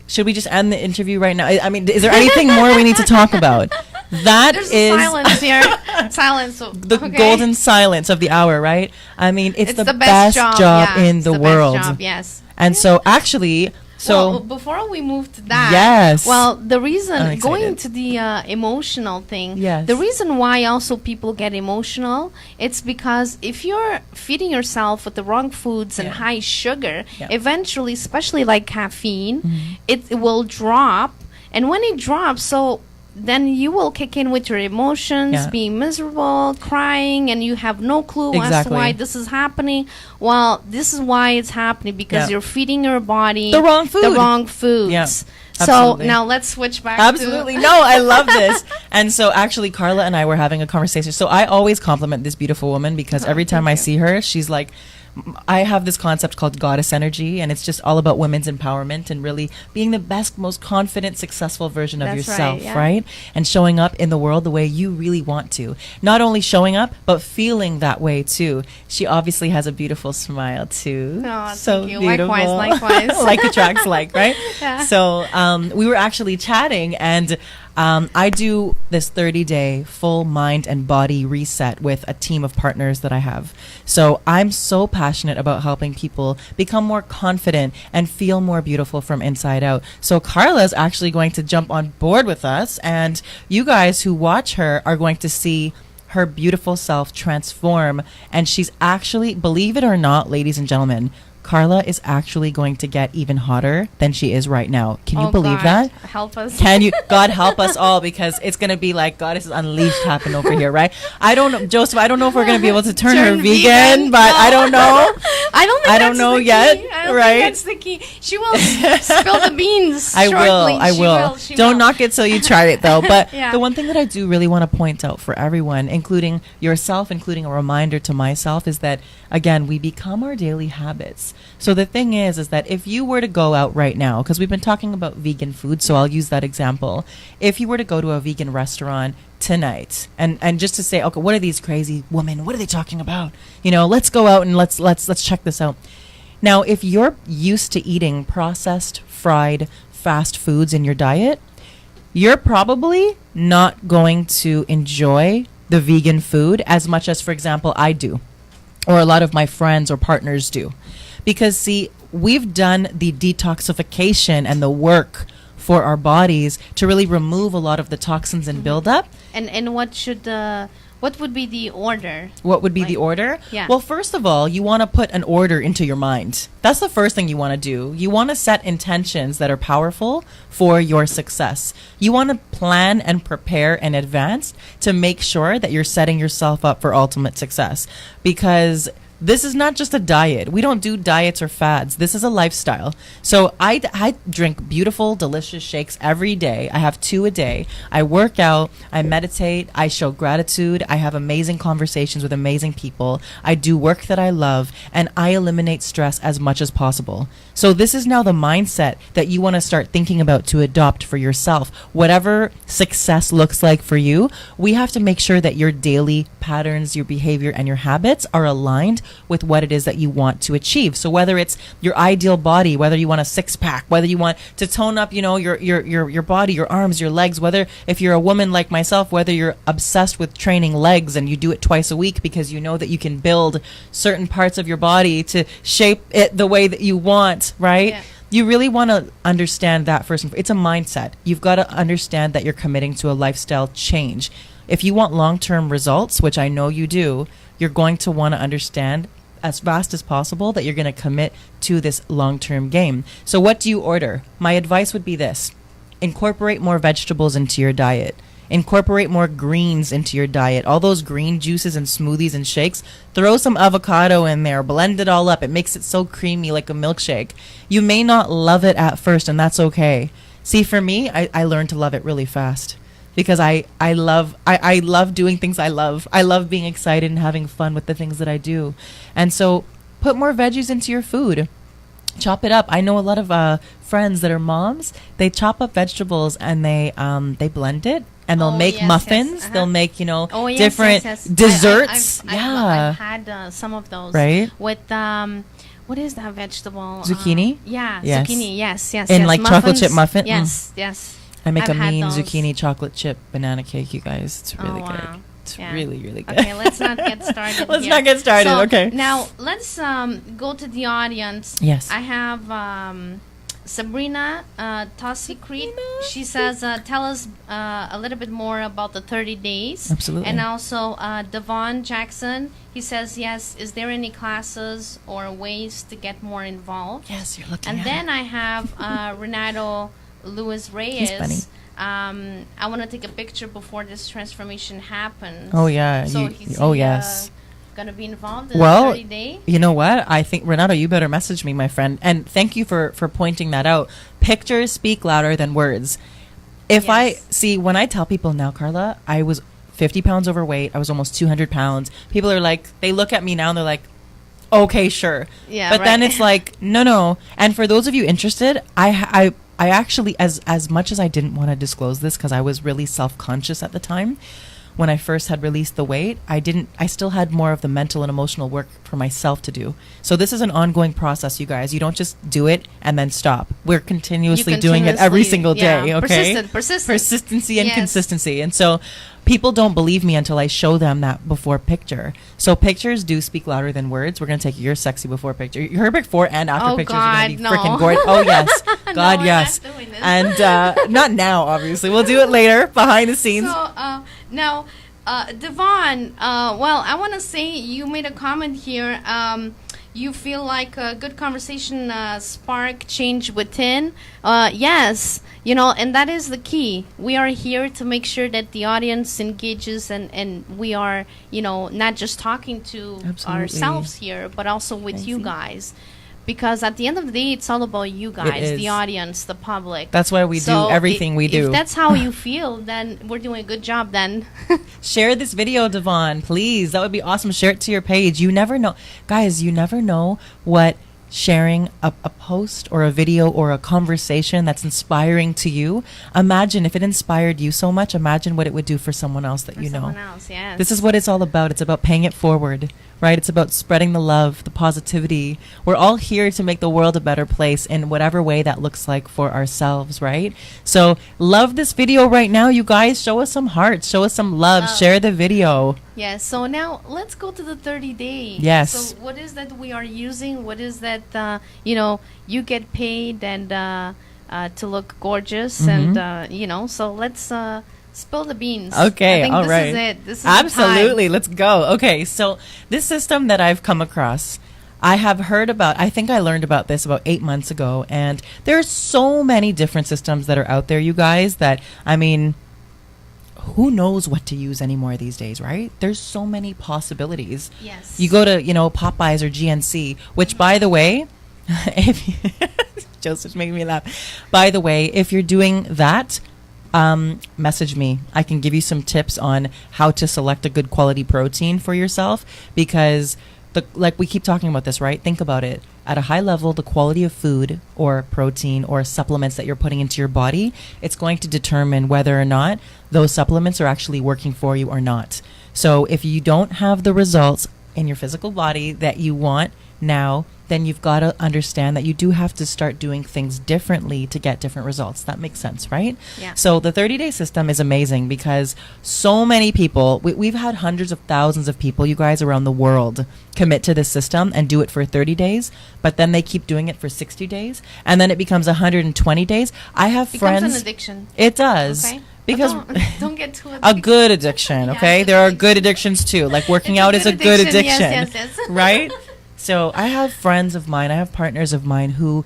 Should we just end the interview right now? I mean, is there anything more we need to talk about? There's silence here. Silence. The golden silence of the hour, right? I mean, it's the best job in the world. Best job, yes. And so actually... well, before we move to that, yes. Well, the reason, going to the emotional thing, yes. The reason why also people get emotional, it's because if you're feeding yourself with the wrong foods and high sugar, eventually, especially like caffeine, it will drop. And when it drops, so then you will kick in with your emotions, being miserable, crying, and you have no clue as to why this is happening. Well, this is why it's happening, because you're feeding your body the wrong foods. Yeah. So now let's switch back. Absolutely. No, I love this. And so actually, Carla and I were having a conversation. So I always compliment this beautiful woman because every time I see her, she's like, I have this concept called goddess energy, and it's just all about women's empowerment and really being the best, most confident, successful version of yourself, right? And showing up in the world the way you really want to. Not only showing up, but feeling that way too. She obviously has a beautiful smile too. Oh, so thank you. Beautiful. Likewise. Like attracts like, right? Yeah. So we were actually chatting, and I do this 30-day full mind and body reset with a team of partners that I have. So I'm so passionate about helping people become more confident and feel more beautiful from inside out. So Carla's actually going to jump on board with us, and you guys who watch her are going to see her beautiful self transform. And she's actually, believe it or not, ladies and gentlemen, Carla is actually going to get even hotter than she is right now. Can you believe that? Help us. Can you? God help us all, because it's going to be like Goddess is Unleashed happen over here, right? I don't know, Joseph, I don't know if we're going to be able to turn her vegan, but I don't know. I don't know yet, right? That's the key. She will spill the beans I shortly. will. Don't knock it till you try it, though. But Yeah. the one thing that I do really want to point out for everyone, including yourself, including a reminder to myself, is that, again, we become our daily habits. So the thing is that if you were to go out right now, because we've been talking about vegan food, so I'll use that example. If you were to go to a vegan restaurant tonight and just to say, okay, what are these crazy women? What are they talking about? Let's go out and let's check this out. Now, if you're used to eating processed, fried, fast foods in your diet, you're probably not going to enjoy the vegan food as much as, for example, I do, or a lot of my friends or partners do. Because, see, we've done the detoxification and the work for our bodies to really remove a lot of the toxins and buildup. And what would be the order? What would be the order? Yeah. Well, first of all, you want to put an order into your mind. That's the first thing you want to do. You want to set intentions that are powerful for your success. You want to plan and prepare in advance to make sure that you're setting yourself up for ultimate success. Because this is not just a diet. We don't do diets or fads. This is a lifestyle. So I drink beautiful, delicious shakes every day. I have 2 a day. I work out. I meditate. I show gratitude. I have amazing conversations with amazing people. I do work that I love. And I eliminate stress as much as possible. So this is now the mindset that you want to start thinking about to adopt for yourself. Whatever success looks like for you, we have to make sure that your daily patterns, your behavior, and your habits are aligned with what it is that you want to achieve. So whether it's your ideal body, whether you want a 6-pack, whether you want to tone up, your body, your arms, your legs, whether if you're a woman like myself, whether you're obsessed with training legs and you do it twice a week because you know that you can build certain parts of your body to shape it the way that you want, right? Yeah. You really want to understand that first. It's a mindset. You've got to understand that you're committing to a lifestyle change. If you want long-term results, which I know you do, you're going to want to understand as fast as possible that you're going to commit to this long-term game. So what do you order? My advice would be this. Incorporate more vegetables into your diet. Incorporate more greens into your diet. All those green juices and smoothies and shakes. Throw some avocado in there. Blend it all up. It makes it so creamy like a milkshake. You may not love it at first, and that's okay. See, for me, I learned to love it really fast. Because I love doing things I love. I love being excited and having fun with the things that I do. And so put more veggies into your food. Chop it up. I know a lot of friends that are moms. They chop up vegetables and they blend it, and they'll make muffins. Yes. They'll make different desserts. I've had some of those. Right. With what is that vegetable? Zucchini. Yes. Zucchini. Yes. And like muffins. Chocolate chip muffin. Yes. I make I've a mean had those. zucchini chocolate chip banana cake, you guys. It's really good. It's really, really good. Okay, let's not get started. Let's not get started. So, okay. Now let's go to the audience. Yes. I have Sabrina Tossi-Creed. She says, tell us a little bit more about the 30 days. Absolutely. And also Devon Jackson. He says, yes, is there any classes or ways to get more involved? Yes, you're looking And at then it. I have Renato Luis Reyes. He's funny. I want to take a picture before this transformation happens. Oh, yeah. So yes. Going to be involved in Well, the 30 day? You know what? I think, Renato, you better message me, my friend. And thank you for pointing that out. Pictures speak louder than words. When I tell people now, Carla, I was 50 pounds overweight. I was almost 200 pounds. People are like, they look at me now and they're like, okay, sure. Yeah, but then it's like, no. And for those of you interested, I actually, as much as I didn't want to disclose this because I was really self-conscious at the time, when I first had released the weight, I still had more of the mental and emotional work for myself to do. So this is an ongoing process, you guys. You don't just do it and then stop. We're continuously doing it every single day, okay? Persistency and consistency. And so people don't believe me until I show them that before picture. So pictures do speak louder than words. We're going to take your sexy before picture. Your before and after pictures are going to be freaking gorgeous. Oh, yes. God, yes. I'm not doing this. And not now, obviously. We'll do it later, behind the scenes. So, now, Devon, well, I want to say you made a comment here. You feel like a good conversation spark change within. Yes, and that is the key. We are here to make sure that the audience engages and we are, not just talking to ourselves here, but also with you guys. Because at the end of the day, it's all about you guys, the audience, the public. That's why we do everything we do. If that's how you feel, then we're doing a good job then. Share this video, Devon, please. That would be awesome. Share it to your page. You never know. Guys, you never know what sharing a post or a video or a conversation that's inspiring to you. Imagine if it inspired you so much, imagine what it would do for someone else that you know. Someone else, yes. This is what it's all about. It's about paying it forward, right? It's about spreading the love, the positivity. We're all here to make the world a better place in whatever way that looks like for ourselves, right? So love this video right now, you guys. Show us some hearts. Show us some love. Share the video. Yes. So now let's go to the 30 days. Yes. So what is that we are using? What is that, you get paid and to look gorgeous and, so let's spill the beans. Okay, I think all this right. is it. This is Absolutely. the time. Let's go. Okay, so this system that I've come across, I have heard about, I think I learned about this about 8 months ago, and there are so many different systems that are out there, you guys, that, who knows what to use anymore these days, right? There's so many possibilities. Yes. You go to, Popeyes or GNC, which, by the way, Joseph's making me laugh. By the way, if you're doing that, message me. I can give you some tips on how to select a good quality protein for yourself, because like we keep talking about this, right? Think about it. At a high level, the quality of food or protein or supplements that you're putting into your body, it's going to determine whether or not those supplements are actually working for you or not. So if you don't have the results in your physical body that you want now, then you've got to understand that you do have to start doing things differently to get different results. That makes sense, right? Yeah. So the 30-day system is amazing because so many people, we've had hundreds of thousands of people, you guys, around the world commit to this system and do it for 30 days, but then they keep doing it for 60 days, and then it becomes 120 days. I have friends. Becomes an addiction. It does. Okay. Because don't get too a good addiction, okay? Yeah, there are good addictions too. Like working out is a good addiction, yes. right? So I have friends of mine, I have partners of mine who,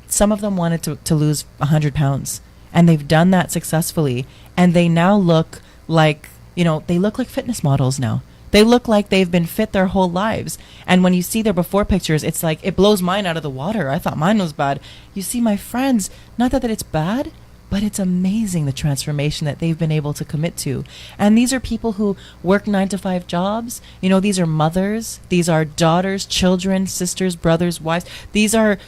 some of them wanted to lose 100 pounds, and they've done that successfully. and they now look like, they look like fitness models now. They look like they've been fit their whole lives. And when you see their before pictures, it's like, it blows mine out of the water. I thought mine was bad. You see my friends, not that it's bad, but it's amazing the transformation that they've been able to commit to. And these are people who work 9-to-5 jobs. These are mothers. These are daughters, children, sisters, brothers, wives. These are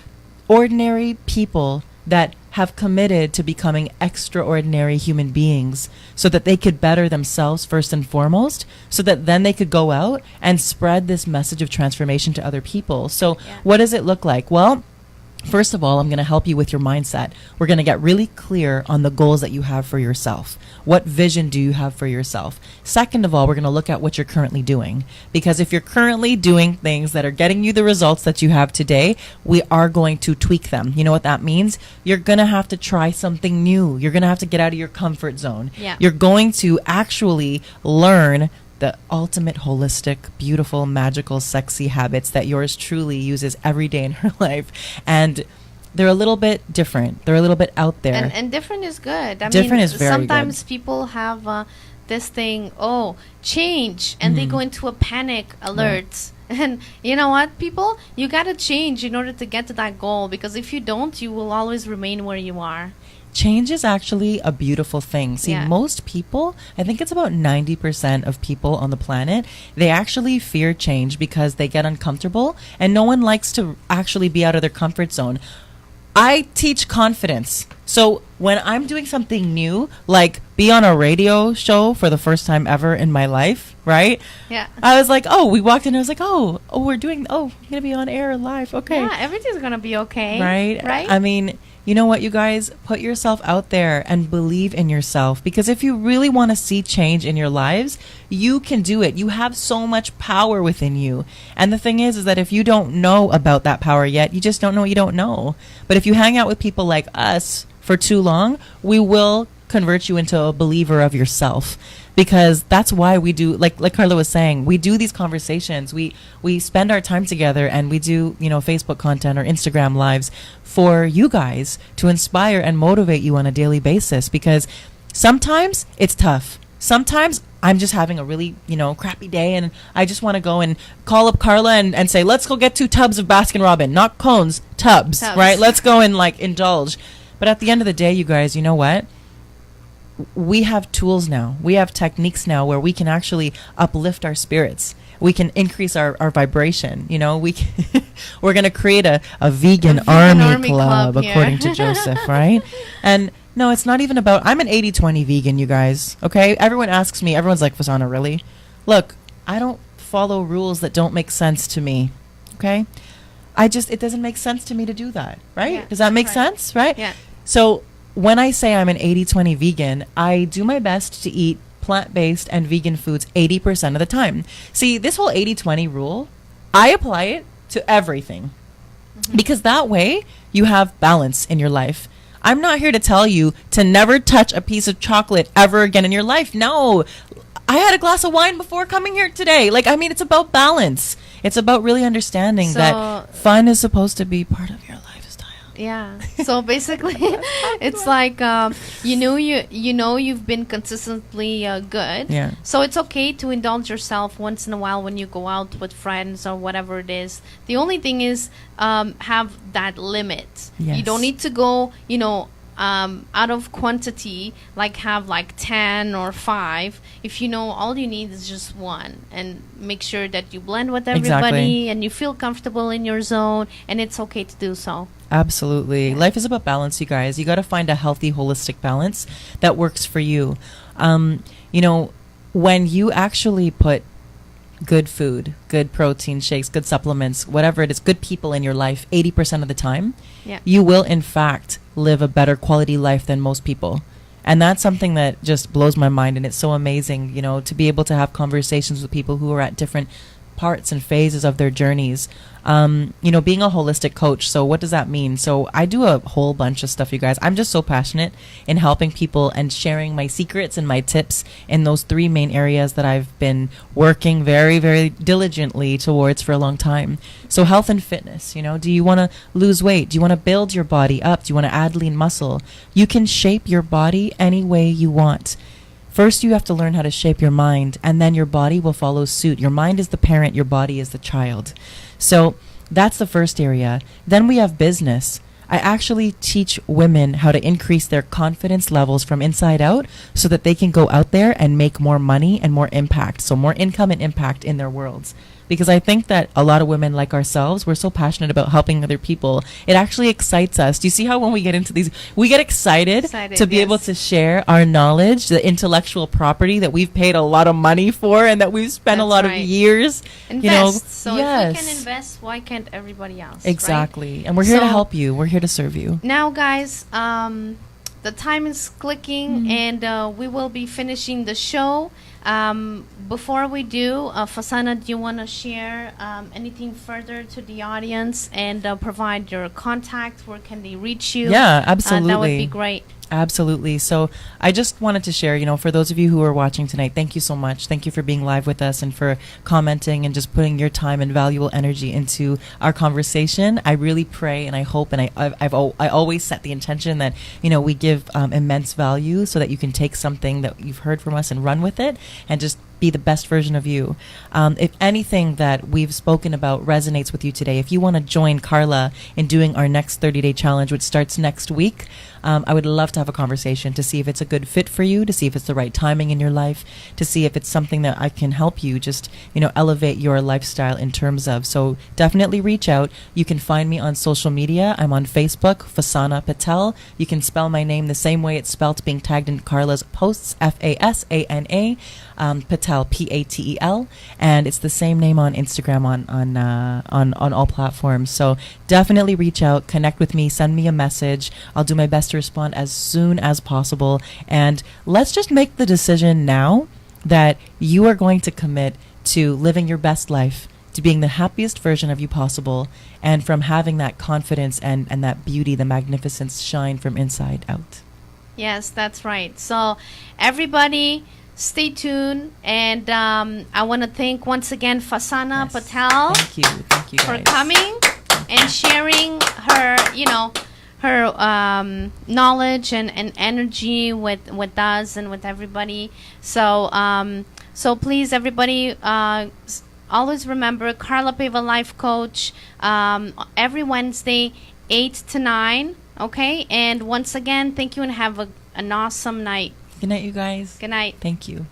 ordinary people that have committed to becoming extraordinary human beings so that they could better themselves first and foremost, so that then they could go out and spread this message of transformation to other people. So what does it look like? Well, first of all, I'm going to help you with your mindset. We're going to get really clear on the goals that you have for yourself. What vision do you have for yourself? Second of all, we're going to look at what you're currently doing. Because if you're currently doing things that are getting you the results that you have today, we are going to tweak them. You know what that means? You're going to have to try something new. You're going to have to get out of your comfort zone. Yeah. You're going to actually learn the ultimate holistic, beautiful, magical, sexy habits that yours truly uses every day in her life. And they're a little bit different. They're a little bit out there. And different is good. Different is very sometimes good. People have this thing, change, and they go into a panic alert. Right. And you know what, people? You got to change in order to get to that goal, because if you don't, you will always remain where you are. Change is actually a beautiful thing. See, most people, I think it's about 90% of people on the planet, they actually fear change because they get uncomfortable, and no one likes to actually be out of their comfort zone. I teach confidence. So when I'm doing something new, like be on a radio show for the first time ever in my life, right? Yeah. I was like, we walked in, I was like, we're going to be on air live. Okay. Yeah, everything's going to be okay. Right? I mean, you know what, you guys? Put yourself out there and believe in yourself. Because if you really want to see change in your lives, you can do it. You have so much power within you. And the thing is that if you don't know about that power yet, you just don't know what you don't know. But if you hang out with people like us for too long, we will convert you into a believer of yourself. Because that's why we do, like Carla was saying, we do these conversations. We spend our time together, and we do, Facebook content or Instagram lives for you guys to inspire and motivate you on a daily basis. Because sometimes it's tough. Sometimes I'm just having a really, crappy day, and I just want to go and call up Carla and say, let's go get 2 tubs of Baskin-Robbins, not cones, tubs, right? Let's go and indulge. But at the end of the day, you guys, you know what? We have tools now. We have techniques now where we can actually uplift our spirits. We can increase our vibration. We're going to create a vegan army club according to Joseph, right? And no, it's not even about, I'm an 80-20 vegan, you guys. Okay. Everyone asks me, everyone's like, Fasana, really? Look, I don't follow rules that don't make sense to me. Okay. It doesn't make sense to me to do that. Right. Yeah, does that make sense? Right. Yeah. So when I say I'm an 80-20 vegan, I do my best to eat plant-based and vegan foods 80% of the time. See, this whole 80-20 rule, I apply it to everything. Because that way you have balance in your life. I'm not here to tell you to never touch a piece of chocolate ever again in your life. No. I had a glass of wine before coming here today. It's about balance. It's about really understanding that fun is supposed to be part of your lifestyle. Yeah. So basically, it's like you've been consistently good. Yeah. So it's okay to indulge yourself once in a while when you go out with friends or whatever it is. The only thing is have that limit. Yes. You don't need to go, out of quantity, have 10 or 5. If all you need is just 1, and make sure that you blend with everybody and you feel comfortable in your zone, and it's okay to do so. Absolutely. Yeah. Life is about balance, you guys. You got to find a healthy, holistic balance that works for you. When you actually put good food, good protein shakes, good supplements, whatever it is, good people in your life 80% of the time, you will in fact live a better quality life than most people. And that's something that just blows my mind, and it's so amazing, to be able to have conversations with people who are at different parts and phases of their journeys. Being a holistic coach. So what does that mean? So I do a whole bunch of stuff, you guys. I'm just so passionate in helping people and sharing my secrets and my tips in those three main areas that I've been working very, very diligently towards for a long time. So health and fitness, do you want to lose weight? Do you want to build your body up? Do you want to add lean muscle? You can shape your body any way you want. First, you have to learn how to shape your mind, and then your body will follow suit. Your mind is the parent, your body is the child. So that's the first area. Then we have business. I actually teach women how to increase their confidence levels from inside out so that they can go out there and make more money and more impact. So more income and impact in their worlds. Because I think that a lot of women like ourselves, we're so passionate about helping other people. It actually excites us. Do you see how when we get into these, we get excited to be able to share our knowledge, the intellectual property that we've paid a lot of money for and that we've spent a lot of years. Invest. So if we can invest, why can't everybody else? Exactly. Right? And we're here to help you. We're here to serve you. Now, guys, the time is clicking and we will be finishing the show. Before we do, Fasana, do you want to share anything further to the audience and provide your contact? Where can they reach you? Yeah, absolutely. That would be great. Absolutely. So I just wanted to share, for those of you who are watching tonight, thank you so much. Thank you for being live with us and for commenting and just putting your time and valuable energy into our conversation. I really pray and I hope, and I always set the intention that, we give immense value so that you can take something that you've heard from us and run with it and just be the best version of you. If anything that we've spoken about resonates with you today, if you want to join Carla in doing our next 30-day challenge, which starts next week, I would love to have a conversation to see if it's a good fit for you, to see if it's the right timing in your life, to see if it's something that I can help you just, elevate your lifestyle in terms of. So definitely reach out. You can find me on social media. I'm on Facebook, Fasana Patel. You can spell my name the same way it's spelled, being tagged in Carla's posts, Fasana. Patel, Patel, and it's the same name on Instagram on all platforms. So definitely reach out, connect with me, send me a message. I'll do my best to respond as soon as possible. And let's just make the decision now that you are going to commit to living your best life, to being the happiest version of you possible, and from having that confidence and that beauty, the magnificence shine from inside out. Yes, that's right. So everybody, stay tuned, and I want to thank once again Fasana Patel. Thank you for guys. coming and sharing her, her knowledge and energy with us and with everybody. So so please, everybody, always remember Carla Paiva Life Coach every Wednesday, 8 to 9. Okay, and once again, thank you and have an awesome night. Good night, you guys. Good night. Thank you.